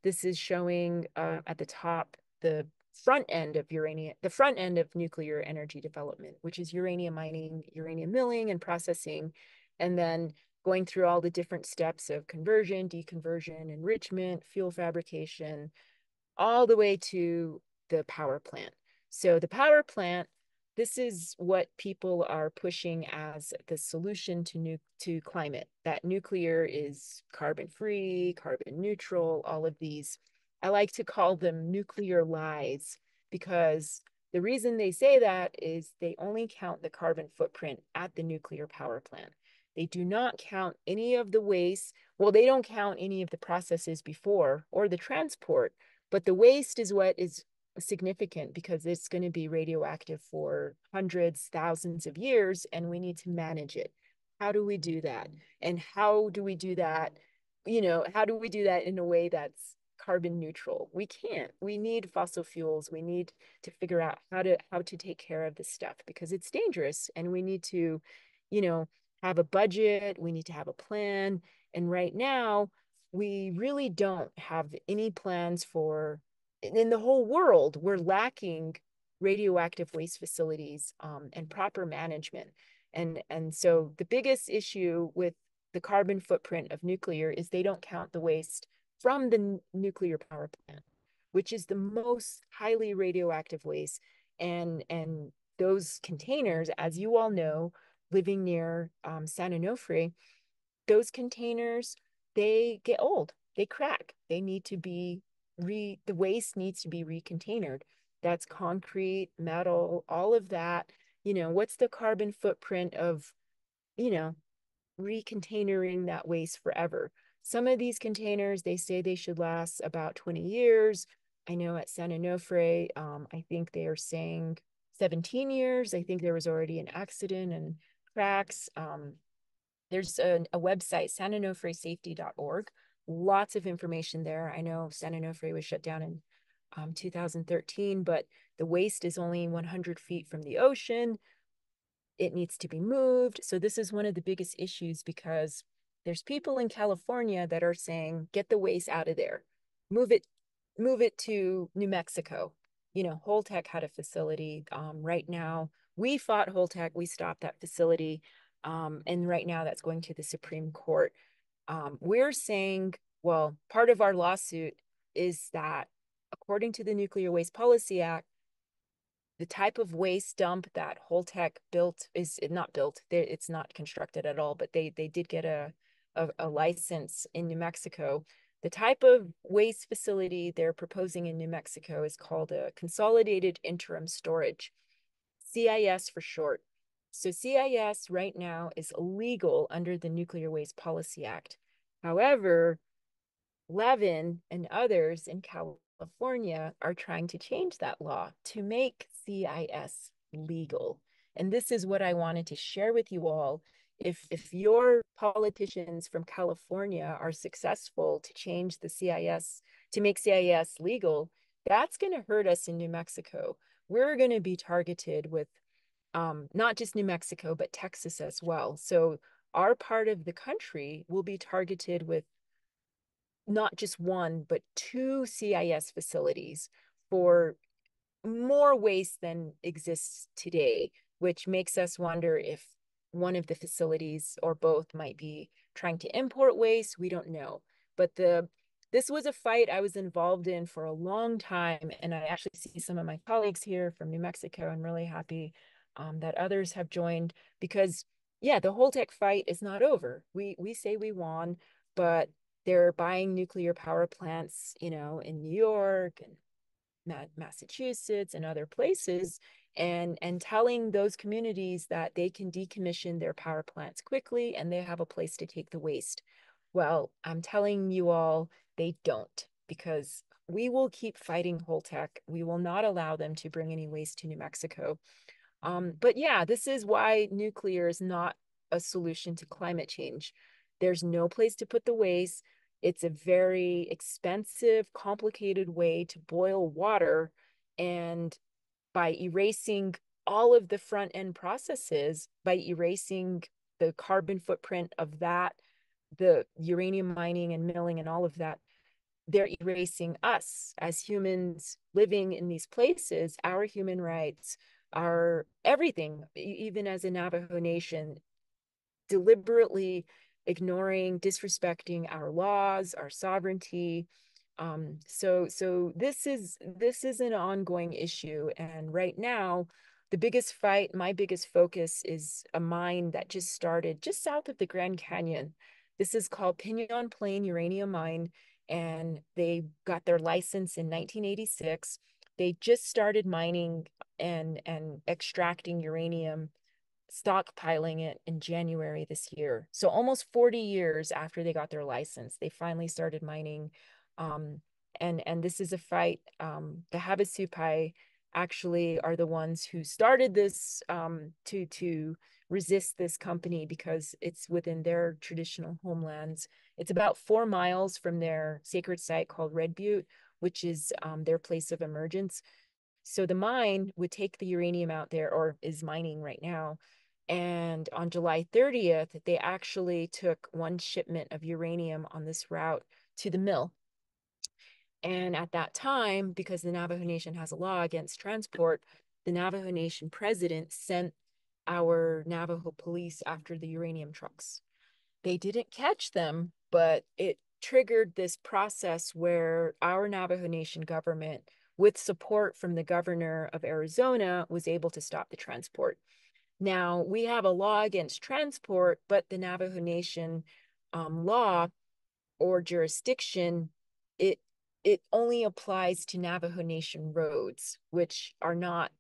this is showing at the top the the front end of nuclear energy development, which is uranium mining, uranium milling and processing, and then going through all the different steps of conversion, deconversion, enrichment, fuel fabrication, all the way to the power plant. So the power plant, this is what people are pushing as the solution to climate. That nuclear is carbon free, carbon neutral, all of these. I like to call them nuclear lies because the reason they say that is they only count the carbon footprint at the nuclear power plant. They do not count any of the waste. Well, they don't count any of the processes before or the transport, but the waste is what is significant because it's going to be radioactive for hundreds, thousands of years, and we need to manage it. How do we do that? And how do we do that? How do we do that in a way that's carbon neutral? We can't. We need fossil fuels. We need to figure out how to take care of this stuff because it's dangerous, and we need to, you know, have a budget. We need to have a plan. And right now, we really don't have any plans for, in the whole world, we're lacking radioactive waste facilities and proper management. And so the biggest issue with the carbon footprint of nuclear is they don't count the waste from the nuclear power plant, which is the most highly radioactive waste. And those containers, as you all know, living near San Onofre, those containers, they get old, they crack, they need to be the waste needs to be recontained. That's concrete, metal, all of that. What's the carbon footprint of, you know, recontainering that waste forever? Some of these containers, they say they should last about 20 years. I know at San Onofre, I think they are saying 17 years. I think there was already an accident and cracks. There's a website, sanonofresafety.org. Lots of information there. I know San Onofre was shut down in 2013, but the waste is only 100 feet from the ocean. It needs to be moved. So this is one of the biggest issues because there's people in California that are saying, get the waste out of there, move it, move it to New Mexico. Holtec had a facility. Right now, we fought Holtec. We stopped that facility. And right now that's going to the Supreme Court. We're saying, well, part of our lawsuit is that according to the Nuclear Waste Policy Act, the type of waste dump that Holtec built is not built. It's not constructed at all, but they did get a license in New Mexico. The type of waste facility they're proposing in New Mexico is called a Consolidated Interim Storage, CIS for short. So CIS right now is illegal under the Nuclear Waste Policy Act. However, Levin and others in California are trying to change that law to make CIS legal. And this is what I wanted to share with you all. If your politicians from California are successful to change the CIS, to make CIS legal, that's going to hurt us in New Mexico. We're going to be targeted with not just New Mexico, but Texas as well. So our part of the country will be targeted with not just one, but two CIS facilities for more waste than exists today, which makes us wonder if one of the facilities or both might be trying to import waste. We don't know. But this was a fight I was involved in for a long time. And I actually see some of my colleagues here from New Mexico. I'm really happy that others have joined because, yeah, the Holtec fight is not over. We say we won, but they're buying nuclear power plants, in New York and Massachusetts and other places, and telling those communities that they can decommission their power plants quickly and they have a place to take the waste. Well, I'm telling you all, they don't, because we will keep fighting Holtec. We will not allow them to bring any waste to New Mexico. But yeah, this is why nuclear is not a solution to climate change. There's no place to put the waste. It's a very expensive, complicated way to boil water. And by erasing all of the front end processes, by erasing the carbon footprint of that, the uranium mining and milling and all of that, they're erasing us as humans living in these places, our human rights, our everything, even as a Navajo Nation, deliberately ignoring, disrespecting our laws, our sovereignty. So this is an ongoing issue, and right now, the biggest fight, my biggest focus, is a mine that just started just south of the Grand Canyon. This is called Pinyon Plain Uranium Mine, and they got their license in 1986. They just started mining and extracting uranium, stockpiling it in January this year. So almost 40 years after they got their license, they finally started mining. Um, and this is a fight. The Havasupai actually are the ones who started this, to resist this company because it's within their traditional homelands. It's about 4 miles from their sacred site called Red Butte, which is their place of emergence. So the mine would take the uranium out there, or is mining right now. And on July 30th, they actually took one shipment of uranium on this route to the mill. And at that time, because the Navajo Nation has a law against transport, the Navajo Nation president sent our Navajo police after the uranium trucks. They didn't catch them, but it triggered this process where our Navajo Nation government, with support from the governor of Arizona, was able to stop the transport. Now, we have a law against transport, but the Navajo Nation law or jurisdiction, it it only applies to Navajo Nation roads, which are not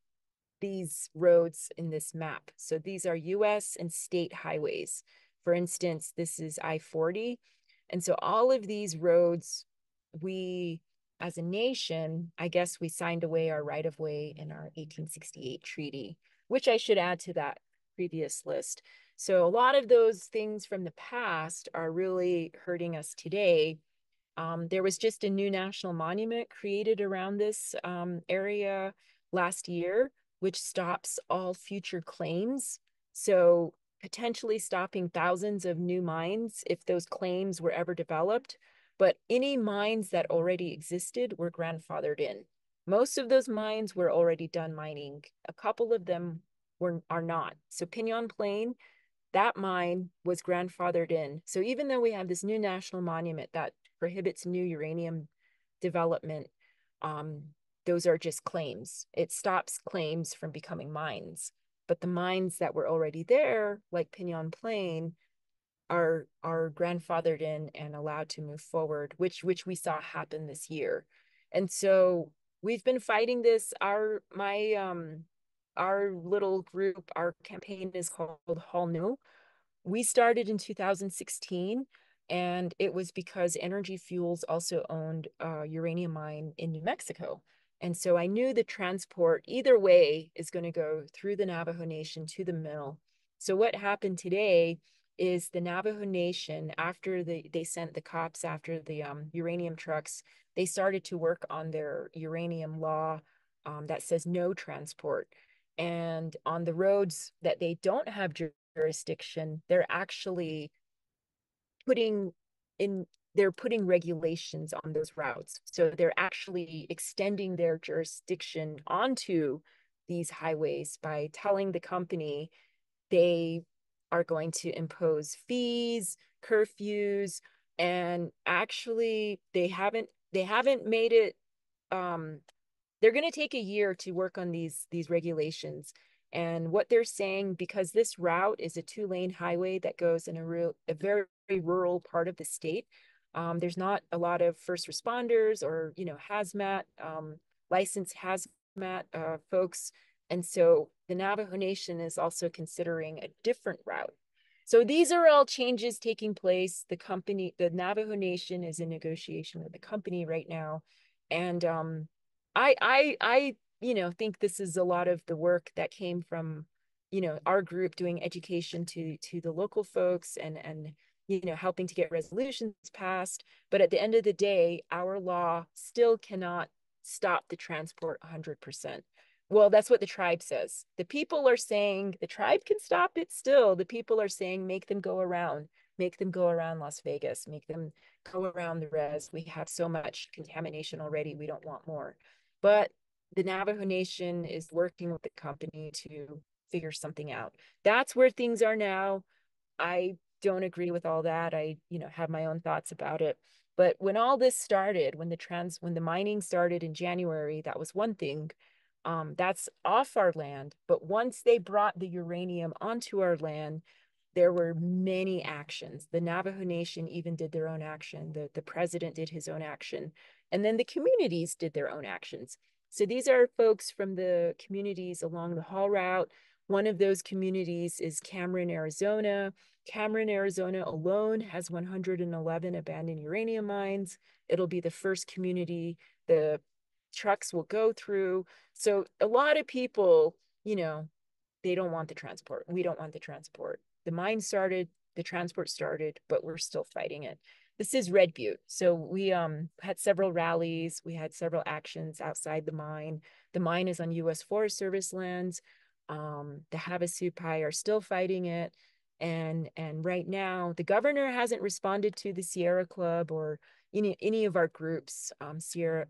these roads in this map. So these are US and state highways. For instance, this is I-40. And so all of these roads, we, as a nation, I guess we signed away our right of way in our 1868 treaty, which I should add to that previous list. So a lot of those things from the past are really hurting us today. There was just a new national monument created around this area last year, which stops all future claims. So potentially stopping thousands of new mines if those claims were ever developed. But any mines that already existed were grandfathered in. Most of those mines were already done mining. A couple of them are not. So Pinyon Plain, that mine was grandfathered in. So even though we have this new national monument that prohibits new uranium development, um, those are just claims. It stops claims from becoming mines. But the mines that were already there, like Pinyon Plain, are grandfathered in and allowed to move forward, which we saw happen this year. And so we've been fighting this. Our little group, our campaign is called Hall No. We started in 2016, and it was because Energy Fuels also owned a uranium mine in New Mexico. And so I knew the transport either way is going to go through the Navajo Nation to the mill. So what happened today is the Navajo Nation, after they sent the cops after the uranium trucks, they started to work on their uranium law that says no transport. And on the roads that they don't have jurisdiction, they're actually putting in they're putting regulations on those routes. So they're actually extending their jurisdiction onto these highways by telling the company they are going to impose fees, curfews, and actually they haven't made it. They're going to take a year to work on these regulations. And what they're saying, because this route is a 2-lane highway that goes in a very rural part of the state, there's not a lot of first responders or hazmat licensed hazmat folks, and so the Navajo Nation is also considering a different route. So these are all changes taking place. The Navajo Nation is in negotiation with the company right now, and I think this is a lot of the work that came from, our group doing education to the local folks and helping to get resolutions passed. But at the end of the day, our law still cannot stop the transport 100%. Well, that's what the tribe says. The people are saying the tribe can stop it still. The people are saying make them go around Las Vegas, make them go around the res. We have so much contamination already. We don't want more. But the Navajo Nation is working with the company to figure something out. That's where things are now. I don't agree with all that. I, have my own thoughts about it. But when all this started, when the mining started in January, that was one thing. That's off our land. But once they brought the uranium onto our land, there were many actions. The Navajo Nation even did their own action. The president did his own action. And then the communities did their own actions. So these are folks from the communities along the haul route. One of those communities is Cameron, Arizona. Cameron, Arizona alone has 111 abandoned uranium mines. It'll be the first community the trucks will go through. So a lot of people, they don't want the transport. We don't want the transport. The mine started, the transport started, but we're still fighting it. This is Red Butte. So we had several rallies. We had several actions outside the mine. The mine is on U.S. Forest Service lands. The Havasupai are still fighting it. And right now, the governor hasn't responded to the Sierra Club or any of our groups, Sierra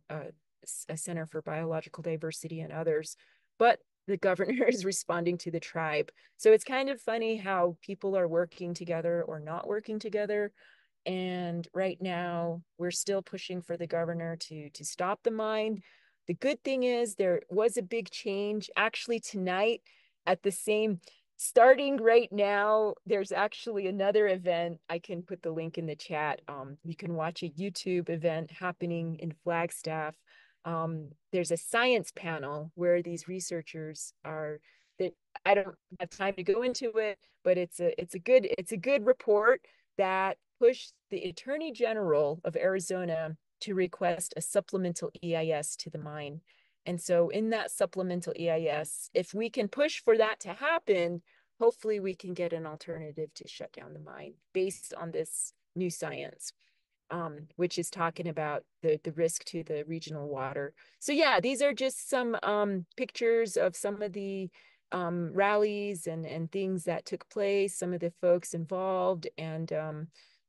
Center for Biological Diversity and others. But the governor is responding to the tribe. So it's kind of funny how people are working together or not working together. And right now, we're still pushing for the governor to stop the mine. The good thing is there was a big change. Actually, tonight at the same, starting right now, there's actually another event. I can put the link in the chat. You can watch a YouTube event happening in Flagstaff. There's a science panel where these researchers are that I don't have time to go into it, but it's a good report that pushed the Attorney General of Arizona to request a supplemental EIS to the mine. And so in that supplemental EIS, if we can push for that to happen, hopefully we can get an alternative to shut down the mine based on this new science. Which is talking about the risk to the regional water. So yeah, these are just some pictures of some of the rallies and things that took place, some of the folks involved, and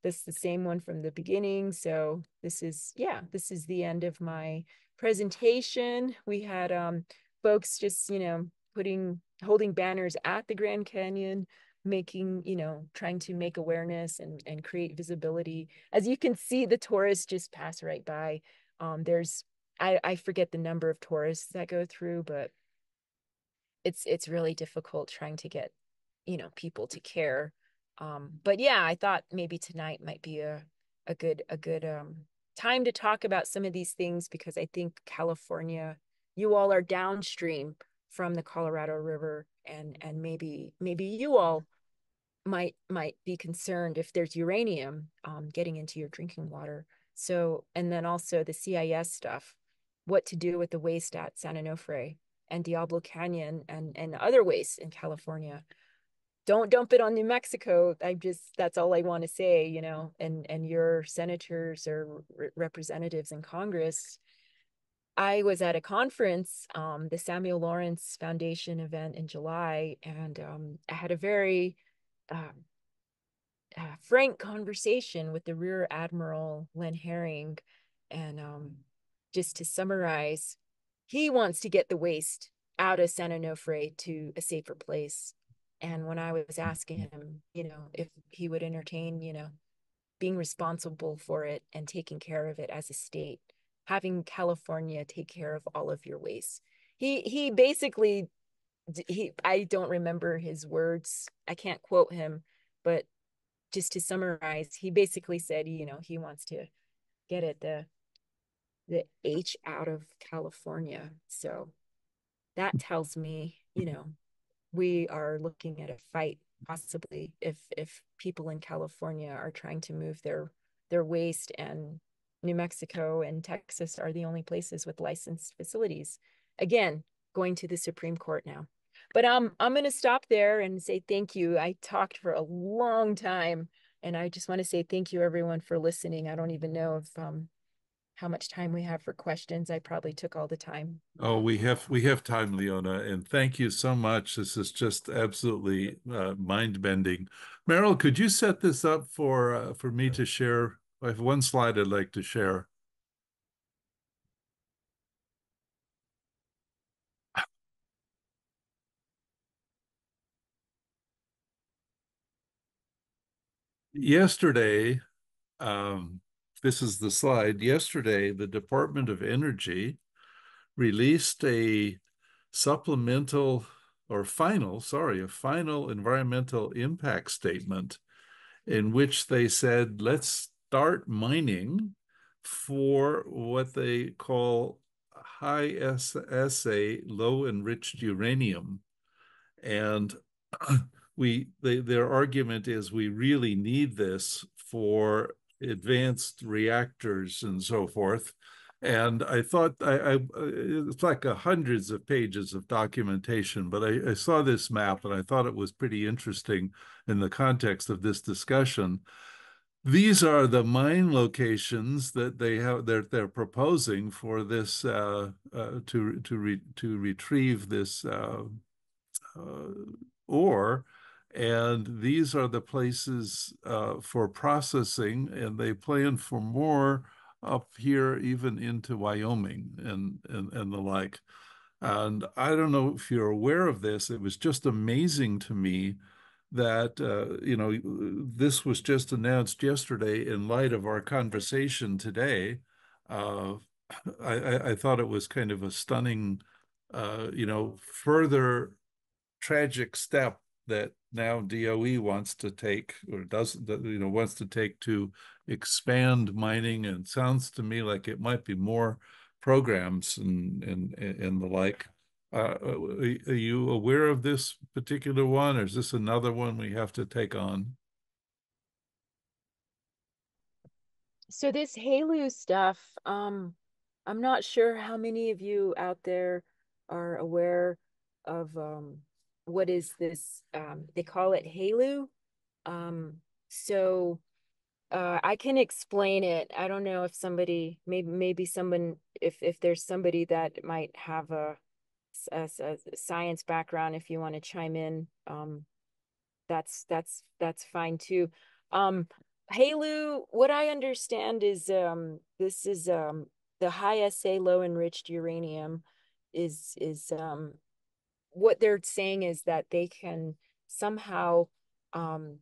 this is the same one from the beginning. So this is the end of my presentation. We had folks just, holding banners at the Grand Canyon, trying to make awareness and create visibility. As you can see, the tourists just pass right by. I forget the number of tourists that go through, but it's really difficult trying to get, people to care. But yeah, I thought maybe tonight might be a good time to talk about some of these things, because I think California, you all are downstream from the Colorado River, and maybe you all might be concerned if there's uranium getting into your drinking water. So, and then also the CIS stuff, what to do with the waste at San Onofre and Diablo Canyon and other waste in California. Don't dump it on New Mexico. That's all I want to say, and your senators or representatives in Congress. I was at a conference, the Samuel Lawrence Foundation event in July, and I had a very frank conversation with the Rear Admiral Len Herring. And just to summarize, he wants to get the waste out of San Onofre to a safer place. And when I was asking him, if he would entertain, being responsible for it and taking care of it as a state, having California take care of all of your waste. He basically, I don't remember his words. I can't quote him, but just to summarize, he basically said, he wants to get it the H out of California. So that tells me, we are looking at a fight possibly if people in California are trying to move their waste, and New Mexico and Texas are the only places with licensed facilities. Again, going to the Supreme Court now. But I'm going to stop there and say thank you. I talked for a long time, and I just want to say thank you, everyone, for listening. I don't even know if how much time we have for questions. I probably took all the time. Oh, we have time, Leona, and thank you so much. This is just absolutely mind-bending. Meryl, could you set this up for me to share? I have one slide I'd like to share. Yesterday, um, this is the slide. Yesterday, the Department of Energy released a supplemental or final, sorry, a final environmental impact statement in which they said, let's start mining for what they call high SA, low enriched uranium. And their argument is we really need this for advanced reactors and so forth. And I thought it's like hundreds of pages of documentation, but I saw this map and I thought it was pretty interesting in the context of this discussion. These are the mine locations that they're proposing for this to retrieve this uh, ore. And these are the places for processing, and they plan for more up here, even into Wyoming and the like. And I don't know if you're aware of this. It was just amazing to me that, this was just announced yesterday in light of our conversation today. Uh, I thought it was kind of a stunning, further tragic step that now DOE wants to take or does, wants to take to expand mining. And sounds to me like it might be more programs and the like. Are you aware of this particular one, or is this another one we have to take on? So this HALU stuff, I'm not sure how many of you out there are aware of what is this? They call it HALU. So I can explain it. I don't know if somebody, maybe someone, if there's somebody that might have a science background, if you want to chime in, that's fine too. Um, HALU, what I understand is this is the high SA low enriched uranium is what they're saying is that they can somehow um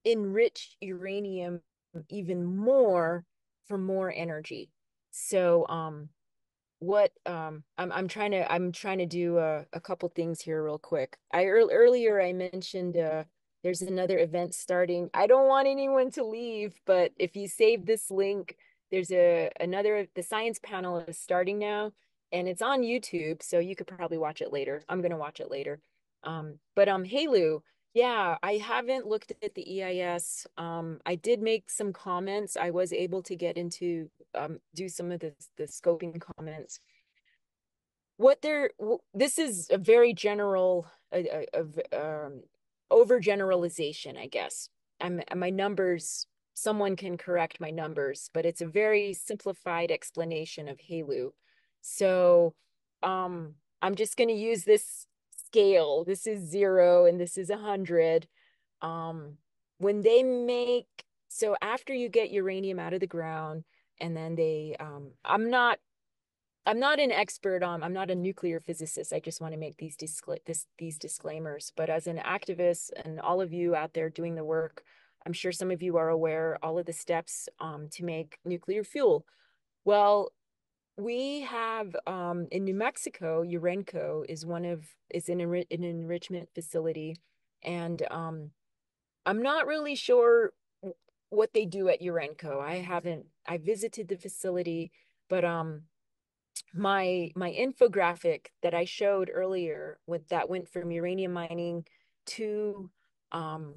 enrich uranium even more for more energy. So what I'm trying to do a couple things here real quick. Earlier I mentioned there's another event starting. I don't want anyone to leave, but if you save this link, there's the science panel is starting now, and it's on YouTube, so you could probably watch it later. I'm gonna watch it later. But HALU, yeah, I haven't looked at the EIS. I did make some comments. I was able to get into do some of the scoping comments. This is a very general overgeneralization, I guess. My numbers, someone can correct my numbers, but it's a very simplified explanation of HALU. So I'm just going to use this scale. This is 0 and this is 100. When they make, so after you get uranium out of the ground, and then I'm not an expert on, I'm not a nuclear physicist. I just want to make these disclaimers. But as an activist and all of you out there doing the work, I'm sure some of you are aware all of the steps to make nuclear fuel. Well, we have in New Mexico, Urenco is an enrichment facility, and I'm not really sure what they do at Urenco. I visited the facility, but my infographic that I showed earlier with that went from uranium mining to um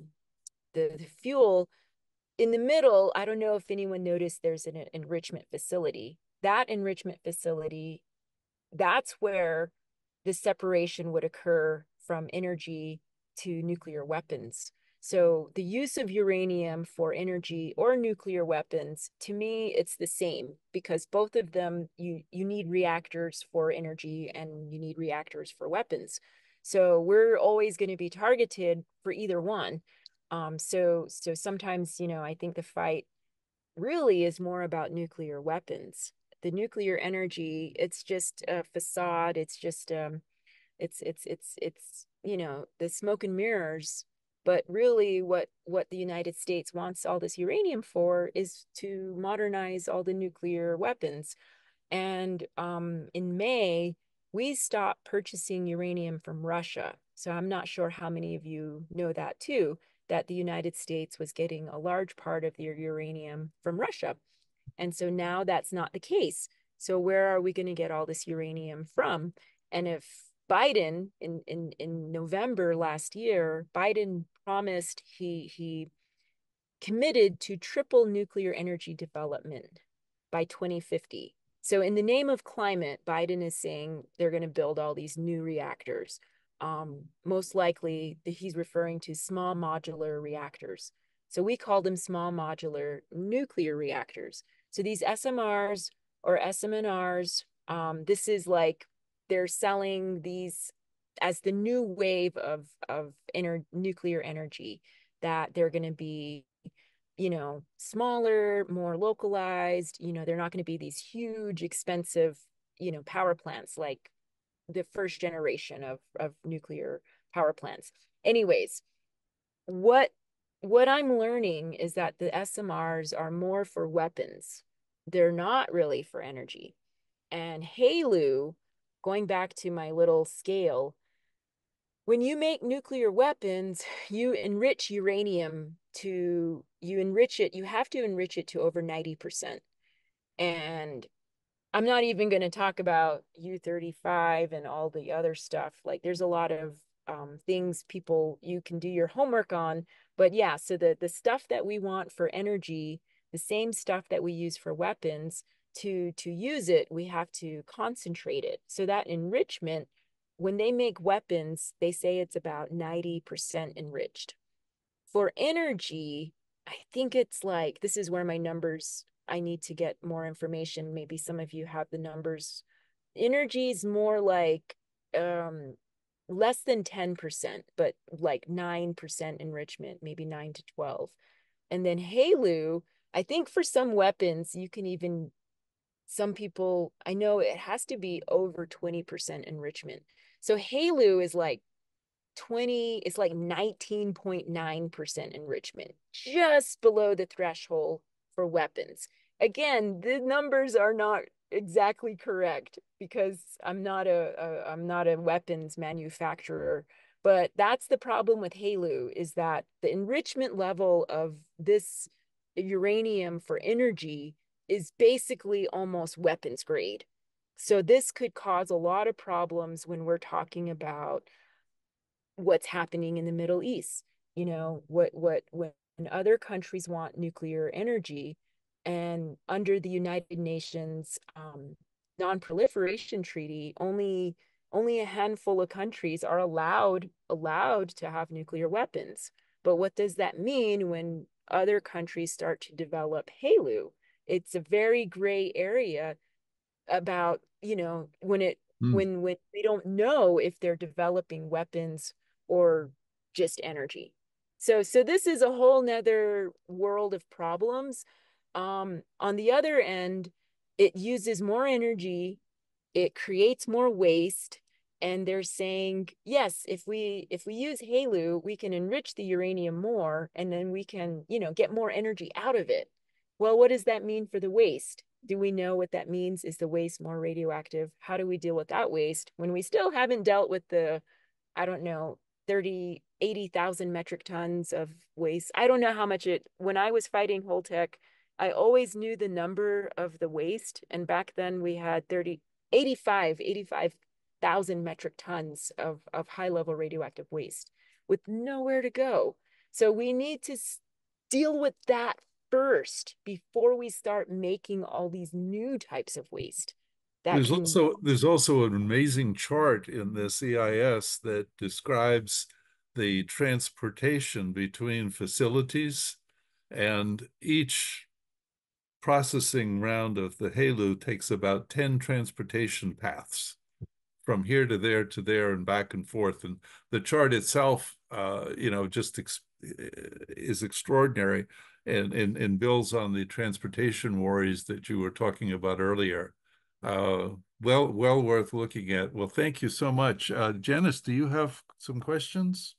the fuel in the middle. I don't know if anyone noticed there's an enrichment facility. That enrichment facility that's where the separation would occur from energy to nuclear weapons. So the use of uranium for energy or nuclear weapons, to me, it's the same because both of them, you need reactors for energy and you need reactors for weapons. So we're always going to be targeted for either one. So sometimes, I think the fight really is more about nuclear weapons. The nuclear energy, it's just a facade. It's just it's the smoke and mirrors. But really, what the United States wants all this uranium for is to modernize all the nuclear weapons. And in May, we stopped purchasing uranium from Russia. So I'm not sure how many of you know that too, that the United States was getting a large part of their uranium from Russia. And so now that's not the case. So where are we going to get all this uranium from? And if Biden in November last year, Biden promised he committed to triple nuclear energy development by 2050. So, in the name of climate, Biden is saying they're going to build all these new reactors. Most likely, he's referring to small modular reactors. So, we call them small modular nuclear reactors. So, these SMRs or SMNRs, this is like they're selling these as the new wave of nuclear energy that they're going to be smaller, more localized. They're not going to be these huge, expensive, power plants like the first generation of nuclear power plants. Anyways, what what I'm learning is that the SMRs are more for weapons. They're not really for energy. And HALEU, going back to my little scale, when you make nuclear weapons, you enrich uranium you enrich it, you have to enrich it to over 90%. And I'm not even going to talk about U-35 and all the other stuff. Like there's a lot of things you can do your homework on. But yeah, so the stuff that we want for energy, the same stuff that we use for weapons, to use it, we have to concentrate it. So that enrichment, when they make weapons, they say it's about 90% enriched. For energy, I think it's like this is where my numbers, I need to get more information. Maybe some of you have the numbers. Energy is more like um less than 10%, but like 9% enrichment, maybe 9 to 12. And then HALEU, I think for some weapons, you can even, some people, I know it has to be over 20% enrichment. So HALEU is like 20, it's like 19.9% enrichment, just below the threshold for weapons. Again, the numbers are not exactly correct because I'm not a weapons manufacturer, but that's the problem with HALEU is that the enrichment level of this uranium for energy is basically almost weapons grade. So this could cause a lot of problems when we're talking about what's happening in the Middle East. What when other countries want nuclear energy, and under the United Nations non-proliferation treaty, only a handful of countries are allowed to have nuclear weapons. But what does that mean when other countries start to develop HALEU? It's a very gray area about, Hmm. when we don't know if they're developing weapons or just energy. So this is a whole nother world of problems. On the other end, it uses more energy, it creates more waste, and they're saying, yes, if we use HALEU, we can enrich the uranium more, and then we can, get more energy out of it. Well, what does that mean for the waste? Do we know what that means? Is the waste more radioactive? How do we deal with that waste when we still haven't dealt with the, I don't know, 80,000 metric tons of waste? I don't know how much when I was fighting Holtec, I always knew the number of the waste. And back then we had 85,000 metric tons of high level radioactive waste with nowhere to go. So we need to deal with that first before we start making all these new types of waste. that can. There's also an amazing chart in this EIS that describes the transportation between facilities, and each processing round of the HALEU takes about 10 transportation paths from here to there and back and forth. And the chart itself, just is extraordinary, and builds on the transportation worries that you were talking about earlier. Well worth looking at. Well, thank you so much. Janice, do you have some questions?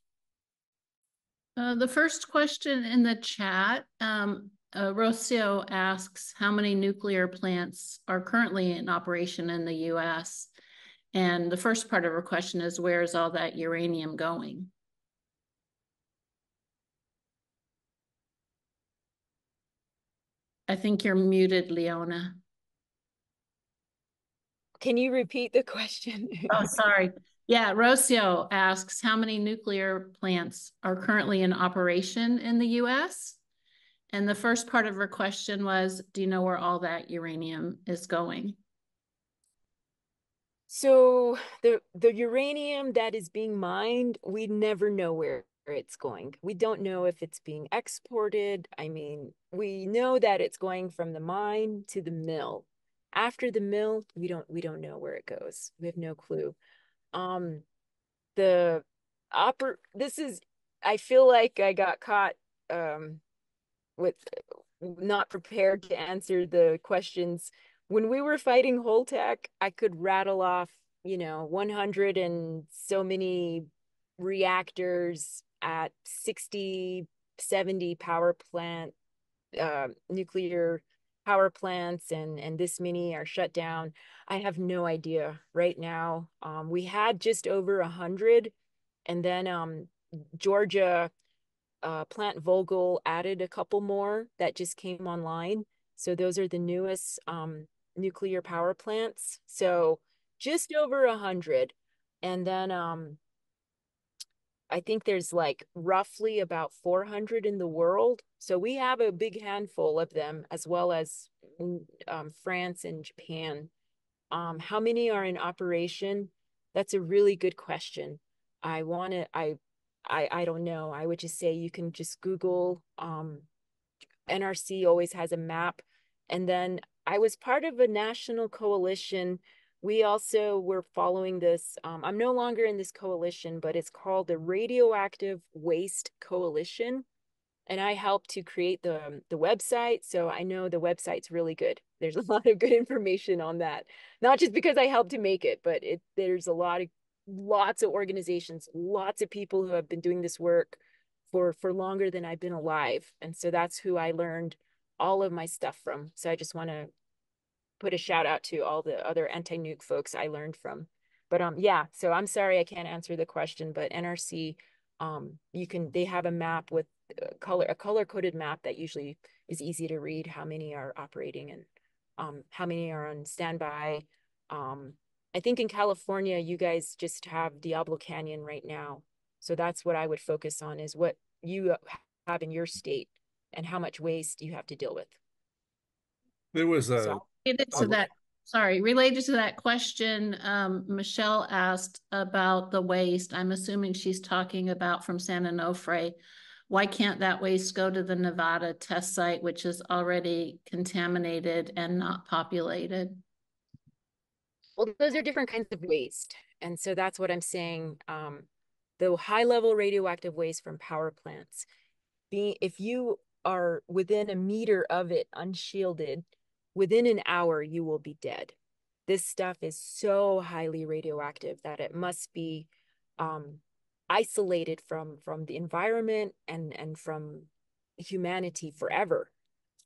The first question in the chat, Rocio asks, how many nuclear plants are currently in operation in the US? And the first part of her question is, where is all that uranium going? I think you're muted, Leona. Can you repeat the question? Oh, sorry. Yeah, Rocio asks, how many nuclear plants are currently in operation in the US? And the first part of her question was, do you know where all that uranium is going? So the uranium that is being mined, we never know where it's going. We don't know if it's being exported. I mean, we know that it's going from the mine to the mill. After the mill, we don't know where it goes. We have no clue. Um, the this is, I feel like I got caught with not prepared to answer the questions. When we were fighting Holtec, I could rattle off, 100 and so many reactors at 60, 70 power plant, nuclear power plants, and this many are shut down. I have no idea right now. We had just over 100, and then Georgia, Plant Vogel added a couple more that just came online. So those are the newest nuclear power plants. So just over 100. And then I think there's like roughly about 400 in the world. So we have a big handful of them, as well as France and Japan. How many are in operation? That's a really good question. I want to, I don't know. I would just say you can just Google. NRC always has a map. And then I was part of a national coalition. We also were following this. I'm no longer in this coalition, but it's called the Radioactive Waste Coalition. And I helped to create the website. So I know the website's really good. There's a lot of good information on that. Not just because I helped to make it, but there's lots of organizations, lots of people who have been doing this work for longer than I've been alive. And so that's who I learned all of my stuff from. So I just want to put a shout out to all the other anti-nuke folks I learned from. But yeah, so I'm sorry I can't answer the question, but NRC, they have a map with a color coded map that usually is easy to read how many are operating, and how many are on standby. I think in California, you guys just have Diablo Canyon right now. So that's what I would focus on, is what you have in your state and how much waste you have to deal with. There was So Related to that question, Michelle asked about the waste. I'm assuming she's talking about from San Onofre. Why can't that waste go to the Nevada test site, which is already contaminated and not populated? well, those are different kinds of waste. And so that's what I'm saying. The high level radioactive waste from power plants, if you are within a meter of it unshielded, within an hour, you will be dead. This stuff is so highly radioactive that it must be isolated from the environment and from humanity forever.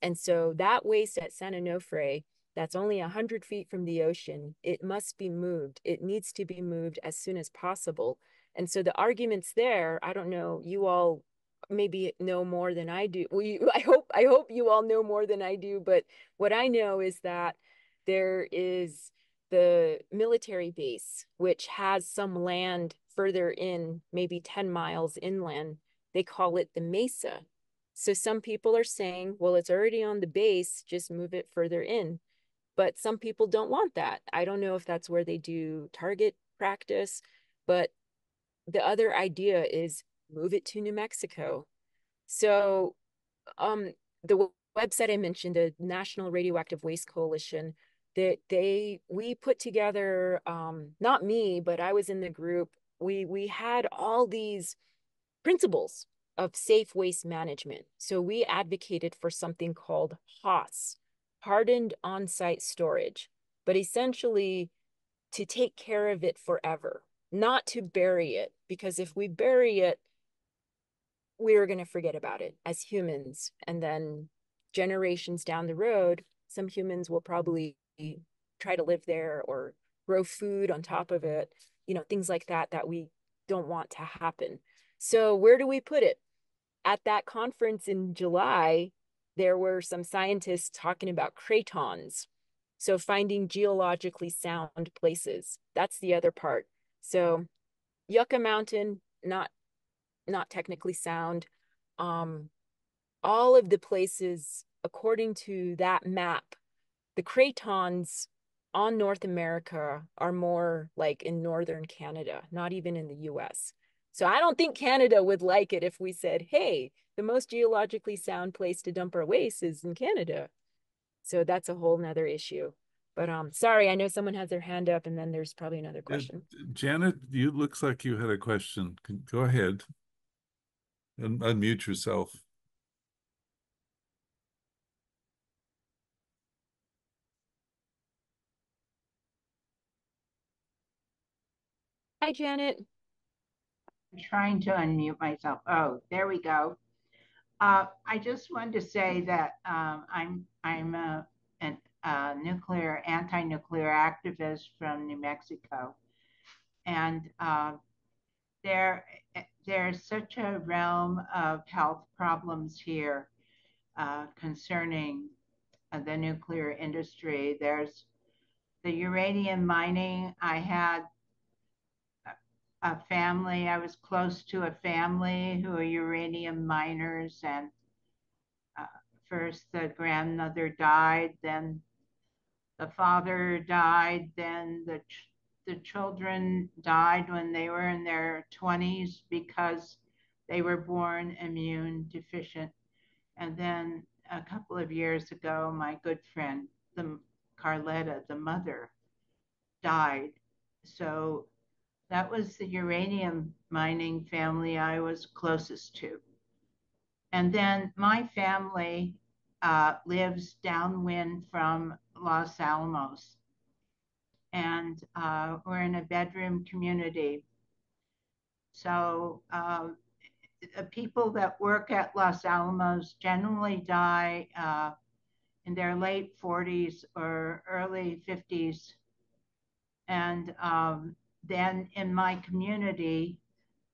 And so that waste at San Onofre, that's only 100 feet from the ocean, it must be moved. It needs to be moved as soon as possible. And so the arguments there, I don't know, you all maybe know more than I do. I hope you all know more than I do, but what I know is that there is the military base, which has some land further in, maybe 10 miles inland. They call it the Mesa. So some people are saying, well, it's already on the base, just move it further in. but some people don't want that. I don't know if that's where they do target practice, but the other idea is move it to New Mexico. So the website I mentioned, the National Radioactive Waste Coalition, that we put together, not me, but I was in the group. We had all these principles of safe waste management. So we advocated for something called HOS, hardened on-site storage, but essentially to take care of it forever, not to bury it, because if we bury it, we're going to forget about it as humans. And then generations down the road, some humans will probably try to live there or grow food on top of it, things like that, that we don't want to happen. So where do we put it? At that conference in July, there were some scientists talking about cratons. So finding geologically sound places. That's the other part. So Yucca Mountain, not technically sound. All of the places, according to that map, the cratons on North America are more like in northern Canada, not even in the US. So I don't think Canada would like it if we said, hey, the most geologically sound place to dump our waste is in Canada. So that's a whole nother issue. But sorry, I know someone has their hand up and then there's probably another question. Janet, you looks like you had a question. Go ahead and unmute yourself. Hi, Janet. I'm trying to unmute myself. Oh, there we go. I just wanted to say that I'm a nuclear anti-nuclear activist from New Mexico, and there's such a realm of health problems here concerning the nuclear industry. There's the uranium mining. I had a family. I was close to a family who are uranium miners, and first the grandmother died, then the father died, then the children died when they were in their 20s because they were born immune deficient. And then a couple of years ago, my good friend, the Carletta, the mother, died. So that was the uranium mining family I was closest to. And then my family lives downwind from Los Alamos. And we're in a bedroom community. So people that work at Los Alamos generally die in their late 40s or early 50s. And then in my community,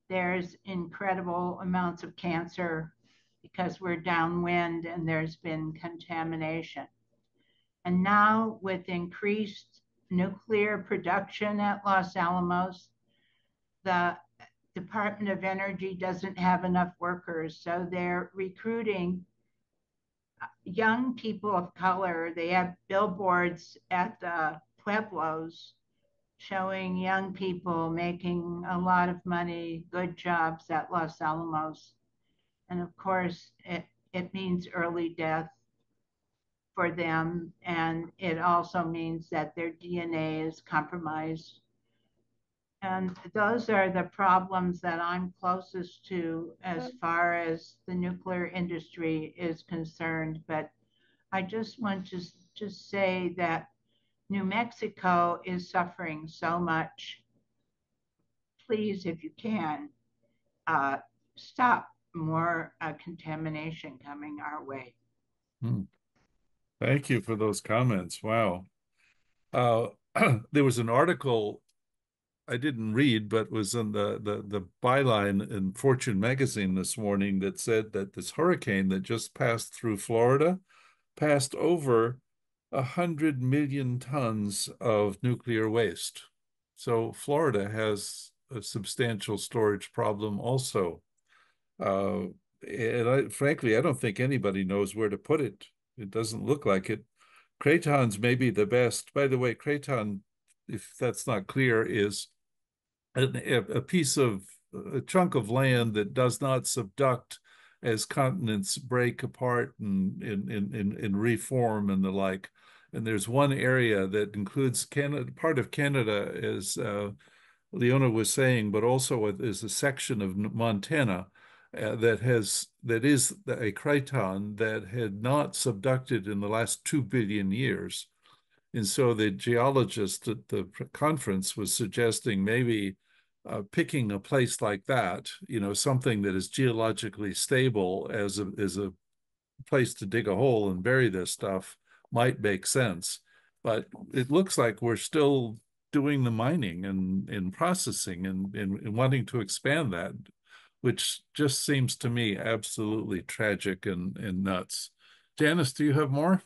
there's incredible amounts of cancer because we're downwind and there's been contamination. And now with increased nuclear production at Los Alamos, the Department of Energy doesn't have enough workers. So they're recruiting young people of color. They have billboards at the pueblos showing young people making a lot of money, good jobs at Los Alamos. And of course, it means early death for them. And it also means that their DNA is compromised. And those are the problems that I'm closest to as far as the nuclear industry is concerned. But I just want to just say that New Mexico is suffering so much. Please, if you can, stop more contamination coming our way. Thank you for those comments. Wow. There was an article I didn't read, but was in the byline in Fortune magazine this morning that said that this hurricane that just passed through Florida passed over 100 million tons of nuclear waste. So Florida has a substantial storage problem also. And frankly, I don't think anybody knows where to put it. It doesn't look like it. Cratons may be the best. By the way, craton, if that's not clear, is a piece of a chunk of land that does not subduct as continents break apart and reform and the like. And there's one area that includes Canada, part of Canada, as Leona was saying, but also is a section of Montana that is a craton that had not subducted in the last 2 billion years. And so the geologist at the conference was suggesting maybe picking a place like that, something that is geologically stable as a place to dig a hole and bury this stuff might make sense. But it looks like we're still doing the mining and processing and wanting to expand that, which just seems to me absolutely tragic and nuts. Janice, do you have more?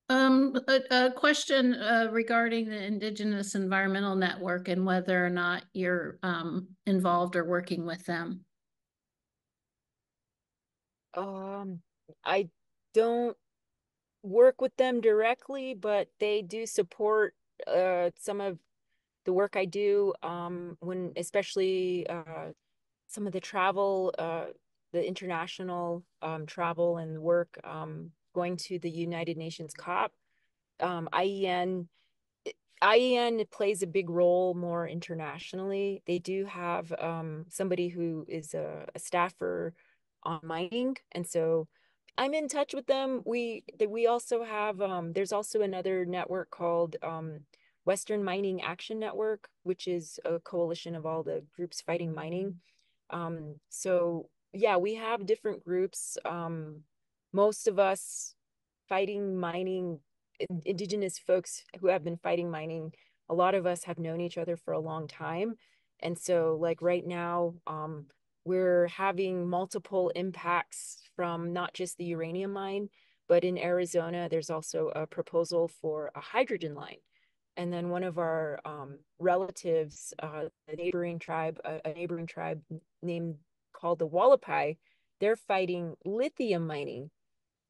A question regarding the Indigenous Environmental Network and whether or not you're involved or working with them. I don't work with them directly, but they do support some of the work I do, when especially some of the travel, the international travel and work, going to the United Nations COP. IEN IEN plays a big role more internationally. They do have somebody who is a staffer on mining, and so I'm in touch with them. We also have there's also another network called Western Mining Action Network, which is a coalition of all the groups fighting mining. So yeah, we have different groups. Most of us fighting mining, indigenous folks who have been fighting mining, a lot of us have known each other for a long time. And so like right now, we're having multiple impacts from not just the uranium mine, but in Arizona, there's also a proposal for a hydrogen line. And then one of our relatives, a neighboring tribe named called the Wallapai, they're fighting lithium mining.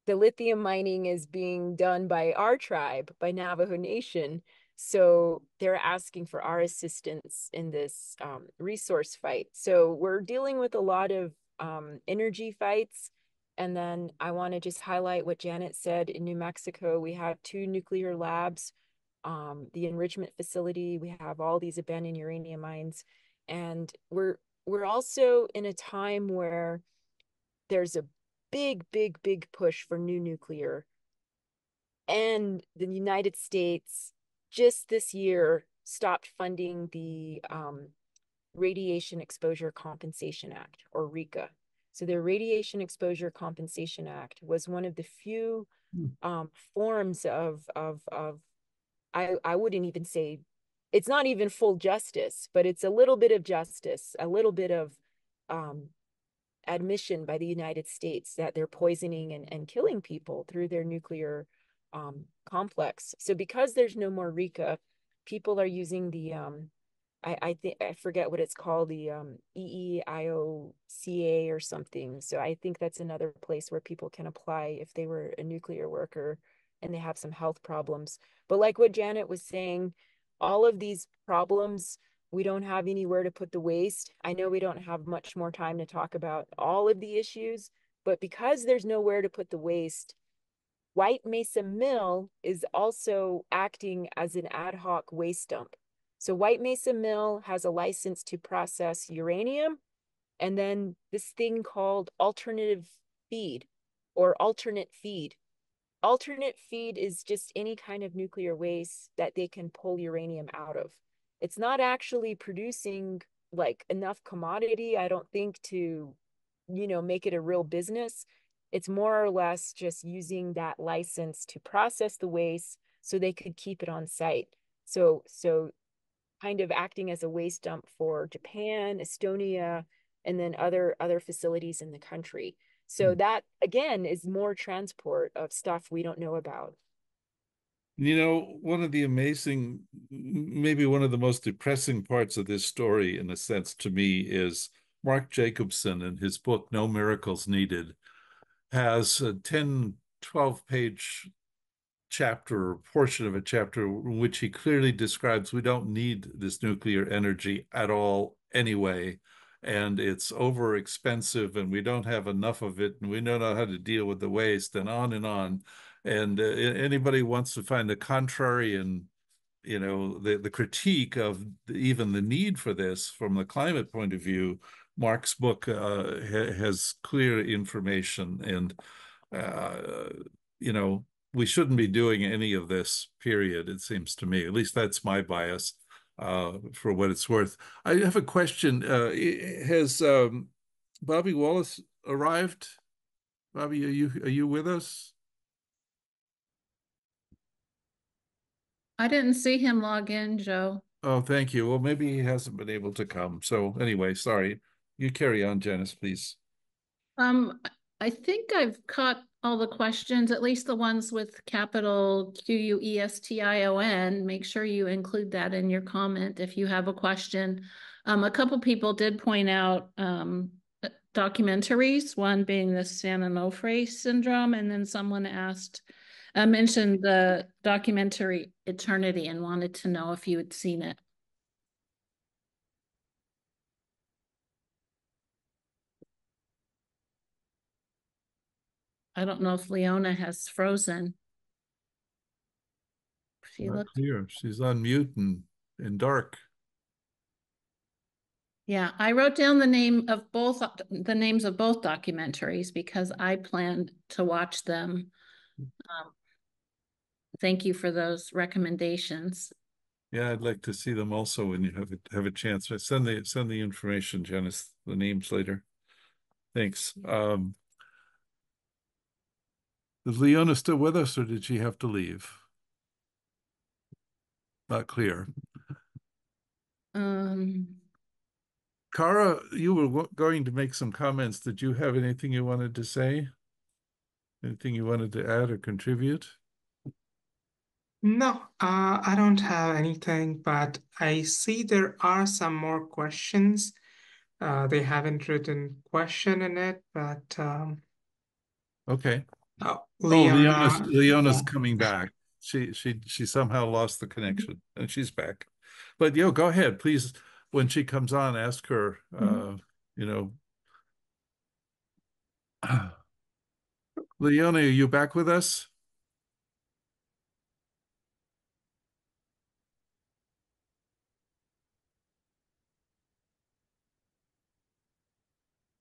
The lithium mining is being done by our tribe, by Navajo Nation. So they're asking for our assistance in this resource fight. So we're dealing with a lot of energy fights. And then I want to just highlight what Janet said. In New Mexico, we have 2 nuclear labs, the enrichment facility. We have all these abandoned uranium mines. And we're also in a time where there's a big push for new nuclear. And the United States just this year stopped funding the Radiation Exposure Compensation Act, or RECA. So the Radiation Exposure Compensation Act was one of the few forms of I wouldn't even say, it's not even full justice, but it's a little bit of justice, a little bit of admission by the United States that they're poisoning and killing people through their nuclear complex. So because there's no more RECA, people are using the I think I forget what it's called, the EEIOCA or something. So I think that's another place where people can apply if they were a nuclear worker and they have some health problems. But like what Janet was saying, all of these problems, we don't have anywhere to put the waste. I know we don't have much more time to talk about all of the issues, but because there's nowhere to put the waste, White Mesa Mill is also acting as an ad hoc waste dump. So White Mesa Mill has a license to process uranium, and then this thing called alternative feed or alternate feed. Alternate feed is just any kind of nuclear waste that they can pull uranium out of. It's not actually producing like enough commodity, I don't think, to, make it a real business. It's more or less just using that license to process the waste so they could keep it on site. So kind of acting as a waste dump for Japan, Estonia, and then other facilities in the country. So that again is more transport of stuff we don't know about. One of the amazing, maybe one of the most depressing parts of this story, in a sense, to me, is Mark Jacobson in his book, No Miracles Needed, has a 10, 12-page chapter or portion of a chapter in which he clearly describes we don't need this nuclear energy at all anyway, and it's over expensive and we don't have enough of it and we don't know how to deal with the waste and on and on. And anybody wants to find the contrary and the critique of even the need for this from the climate point of view, Mark's book has clear information, and we shouldn't be doing any of this, period, it seems to me. At least that's my bias, for what it's worth. I have a question. Has Bobby Wallace arrived? Bobby, are you with us? I didn't see him log in, Joe. Oh, thank you. Well, maybe he hasn't been able to come. So anyway, sorry. You carry on, Janice, please. I think I've caught all the questions, at least the ones with capital Question. Make sure you include that in your comment if you have a question. A couple people did point out documentaries, one being the San Onofre syndrome, and then someone mentioned the documentary Eternity and wanted to know if you had seen it. I don't know if Leona has frozen. She Not looked clear. She's on mute and dark. Yeah, I wrote down the names of both documentaries because I plan to watch them. Thank you for those recommendations. Yeah, I'd like to see them also when you have a chance. Send the information, Janice, the names later. Thanks. Is Leona still with us, or did she have to leave? Not clear. Cara, you were going to make some comments. Did you have anything you wanted to say? Anything you wanted to add or contribute? No, I don't have anything, but I see there are some more questions. They haven't written question in it, but Okay. Leona's Leona's coming back. She somehow lost the connection, and she's back. But go ahead, please. When she comes on, ask her. Leona, are you back with us?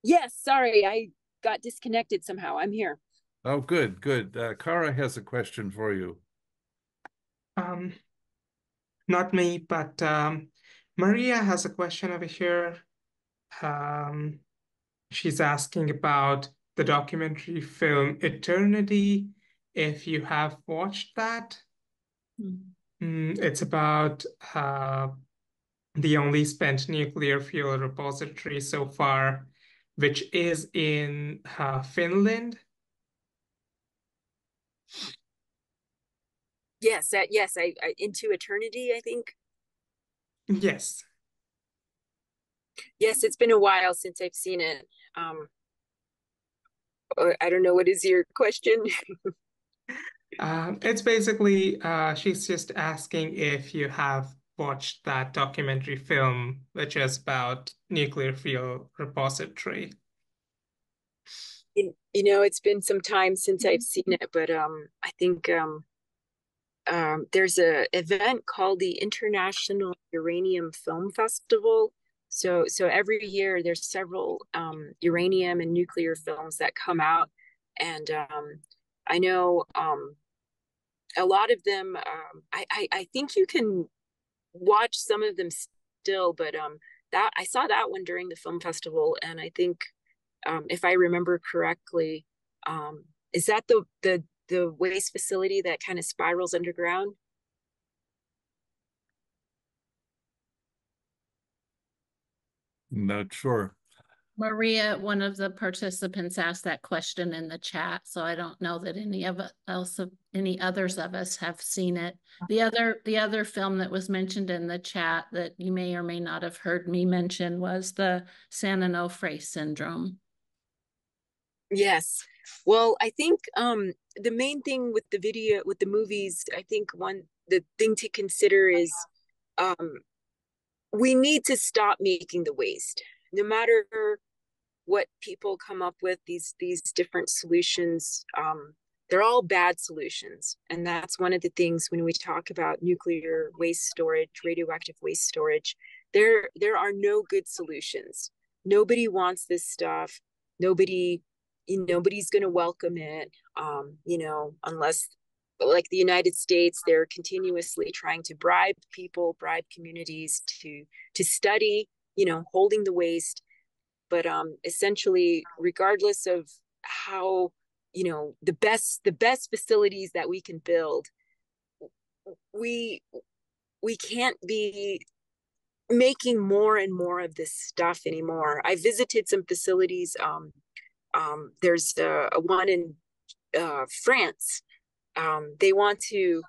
Yes, sorry, I got disconnected somehow. I'm here. Oh, good. Cara has a question for you. Not me, but Maria has a question over here. She's asking about the documentary film Eternity, if you have watched that. It's about the only spent nuclear fuel repository so far, which is in Finland. Yes, I Into Eternity, I think. Yes. Yes, it's been a while since I've seen it. I don't know, what is your question? It's basically, she's just asking if you have watched that documentary film, which is about nuclear fuel repository. It's been some time since I've seen it, but I think there's a event called the International Uranium Film Festival. So every year there's several uranium and nuclear films that come out, and I know a lot of them. I think you can watch some of them still, but that I saw that one during the film festival, and I think if I remember correctly, is that the waste facility that kind of spirals underground? Not sure. Maria, one of the participants, asked that question in the chat, so I don't know that any others of us have seen it. The other film that was mentioned in the chat that you may or may not have heard me mention was the San Onofre syndrome. Yes, Well, I think the main thing with the movies, I think the thing to consider is um we need to stop making the waste. No matter what people come up with, these different solutions, they're all bad solutions. And that's one of the things when we talk about nuclear waste storage, radioactive waste storage, there are no good solutions. Nobody wants this stuff. Nobody's going to welcome it, unless, like the United States, they're continuously trying to bribe communities to study, holding the waste. But essentially, regardless of how, the best facilities that we can build, we we can't be making more and more of this stuff anymore. I visited some facilities. There's a one in France. They want to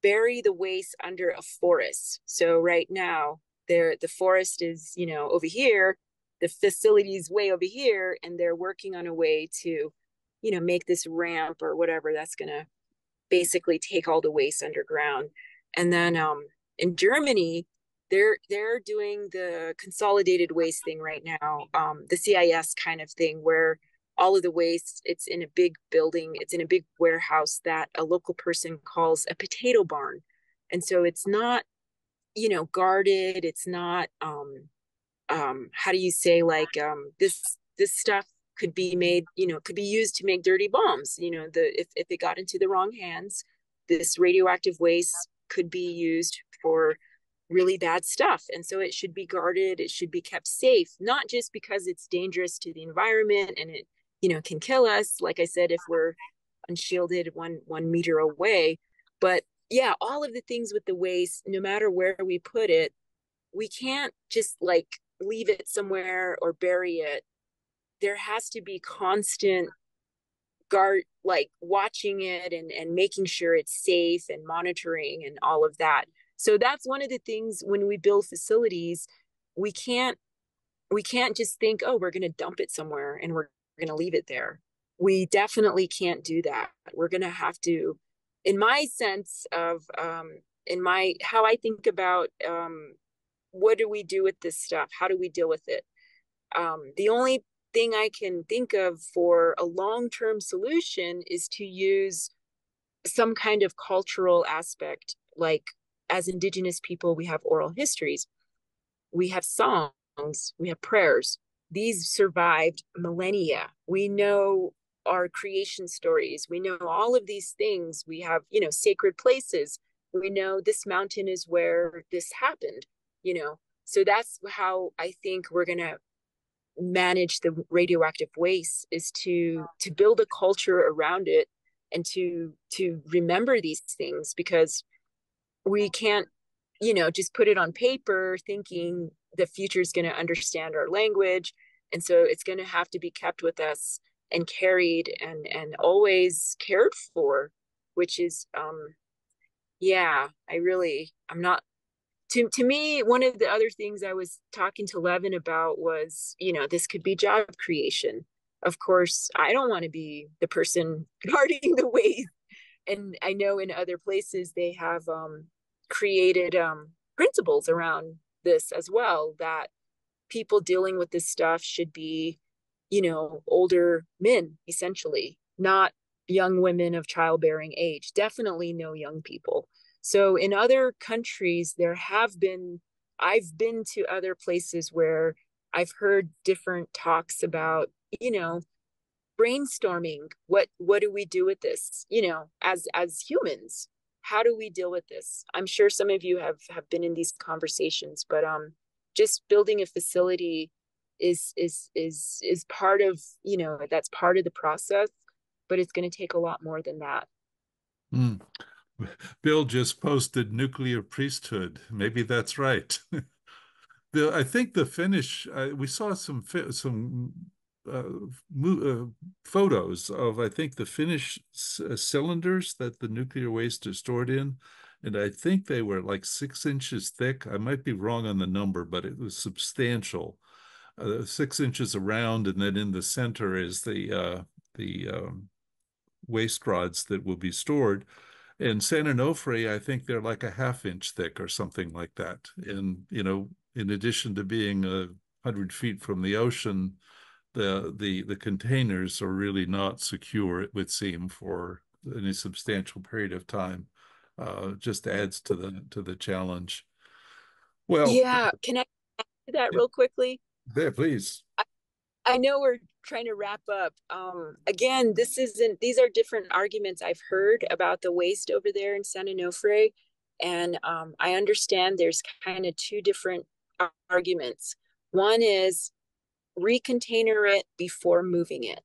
bury the waste under a forest. So right now, the forest is, over here, the facility is way over here, and they're working on a way to, make this ramp or whatever that's gonna basically take all the waste underground. And then in Germany, they're doing the consolidated waste thing right now, the CIS kind of thing, where all of the waste, it's in a big building, it's in a big warehouse that a local person calls a potato barn. And so it's not, guarded, it's not how do you say, like, this stuff could be made, could be used to make dirty bombs. If it got into the wrong hands, this radioactive waste could be used for really bad stuff. And so it should be guarded, it should be kept safe, not just because it's dangerous to the environment and it, can kill us, like I said, if we're unshielded one meter away. But yeah, all of the things with the waste, no matter where we put it, we can't just like leave it somewhere or bury it. There has to be constant guard, like watching it and making sure it's safe and monitoring and all of that. So that's one of the things when we build facilities, we can't just think, oh, we're going to dump it somewhere and we're going to leave it there. We definitely can't do that. We're going to have to, in my sense of, how I think about, what do we do with this stuff? How do we deal with it? The only thing I can think of for a long-term solution is to use some kind of cultural aspect. Like, as Indigenous people, we have oral histories, we have songs, we have prayers. These survived millennia. We know our creation stories. We know all of these things. We have, sacred places. We know this mountain is where this happened, So that's how I think we're going to manage the radioactive waste, is to build a culture around it and to remember these things, because we can't, just put it on paper thinking the future is going to understand our language. And so it's going to have to be kept with us and carried and always cared for, which is, I'm not, to me, one of the other things I was talking to Levin about was, this could be job creation. Of course, I don't want to be the person guarding the waste. And I know in other places they have created principles around this as well, that people dealing with this stuff should be, older men, essentially, not young women of childbearing age, definitely no young people. So in other countries, I've been to other places where I've heard different talks about, brainstorming, what do we do with this, as humans, how do we deal with this? I'm sure some of you have been in these conversations, but just building a facility is part of, that's part of the process, but it's going to take a lot more than that. Mm. Bill just posted nuclear priesthood. Maybe that's right. I think the Finnish, we saw some photos of, I think, the Finnish cylinders that the nuclear waste is stored in. And I think they were like 6 inches thick. I might be wrong on the number, but it was substantial. 6 inches around, and then in the center is the waste rods that will be stored. And San Onofre, I think they're like a half-inch thick or something like that. And, you know, in addition to being 100 feet from the ocean, the containers are really not secure, it would seem, for any substantial period of time. Just adds to the challenge. Well, Yeah, can I do that real quickly? there, please. I know we're trying to wrap up. Again, these are different arguments I've heard about the waste over there in San Onofre. And I understand there's kind of two different arguments. One is recontainer it before moving it.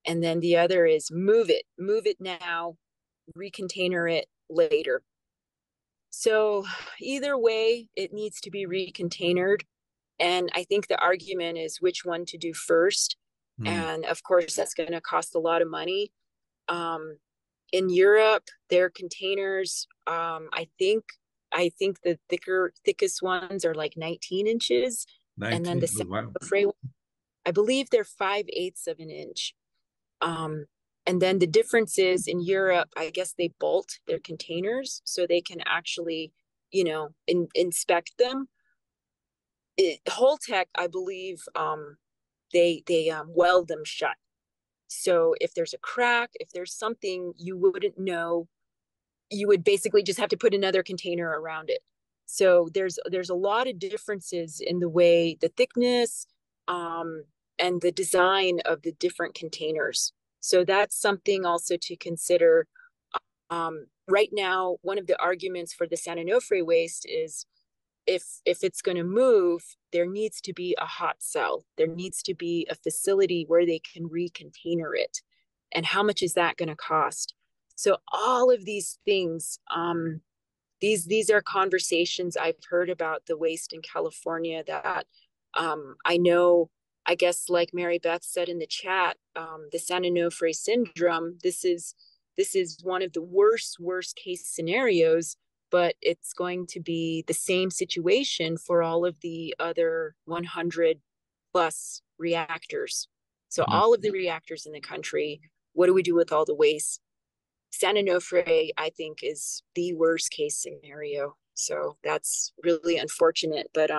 And then the other is move it now, recontainer it later. So either way, it needs to be recontained. And I think the argument is which one to do first. And of course, that's going to cost a lot of money. In Europe, their containers, I think the thickest ones are like 19 inches. 19, and then the wow. I believe they're 5/8 of an inch. And then the difference is in Europe, I guess they bolt their containers so they can actually, you know, inspect them. Holtec, I believe, they weld them shut. So if there's a crack, if there's something you wouldn't know, you would basically just have to put another container around it. So there's a lot of differences in the way the thickness and the design of the different containers. So that's something also to consider. Right now, one of the arguments for the San Onofre waste is if it's going to move, there needs to be a hot cell. There needs to be a facility where they can recontainer it. And how much is that going to cost? So all of these things, these are conversations I've heard about the waste in California that I know, I guess, like Mary Beth said in the chat, the San Onofre syndrome, this is one of the worst case scenarios, but it's going to be the same situation for all of the other 100 plus reactors. So all of the reactors in the country, what do we do with all the waste? San Onofre, I think, is the worst case scenario. So that's really unfortunate. But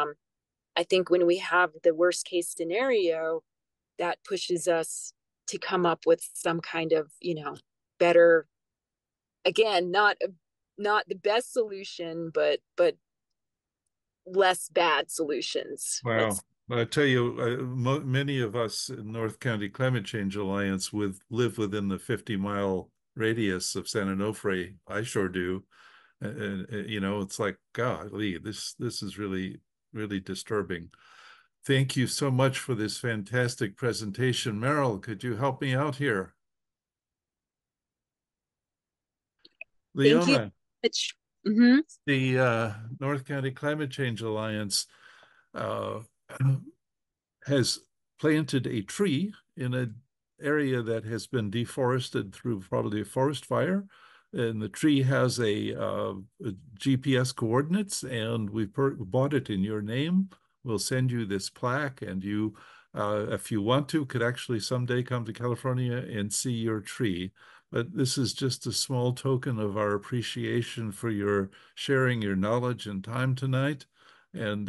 I think when we have the worst case scenario, that pushes us to come up with some kind of, you know, better, again, not the best solution, but less bad solutions. Wow. I tell you, many of us in North County Climate Change Alliance live within the 50-mile radius of San Onofre. I sure do. And you know, it's like, golly, this is really, really disturbing. Thank you so much for this fantastic presentation. Meryl, could you help me out here? Leona, the North County Climate Change Alliance has planted a tree in an area that has been deforested through probably a forest fire. And the tree has a GPS coordinates, and we've bought it in your name. We'll send you this plaque, and you, if you want to, could actually someday come to California and see your tree. But this is just a small token of our appreciation for your sharing your knowledge and time tonight. And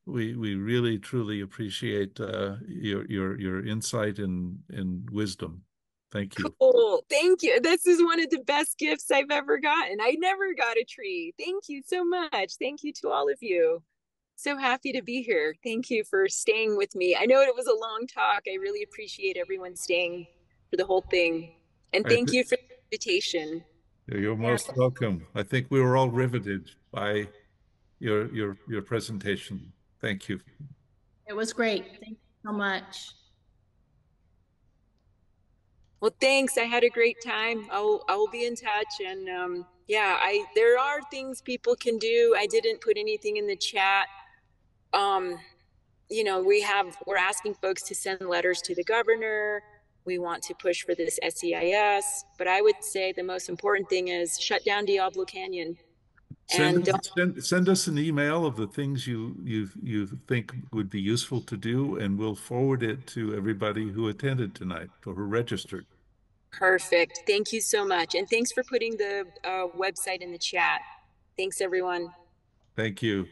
we really, truly appreciate your insight and wisdom. Thank you. Cool. Thank you. This is one of the best gifts I've ever gotten. I never got a tree. Thank you so much. Thank you to all of you. So happy to be here. Thank you for staying with me. I know it was a long talk. I really appreciate everyone staying for the whole thing. And thank you for the invitation. You're most welcome. I think we were all riveted by your presentation. Thank you. It was great. Thank you so much. Well, thanks. I had a great time. I'll be in touch. And yeah, there are things people can do. I didn't put anything in the chat. You know, we're asking folks to send letters to the governor. We want to push for this SEIS, but I would say the most important thing is shut down Diablo Canyon. And Send us an email of the things you think would be useful to do, and we'll forward it to everybody who attended tonight or who registered. perfect. Thank you so much. And thanks for putting the website in the chat. Thanks, everyone. Thank you.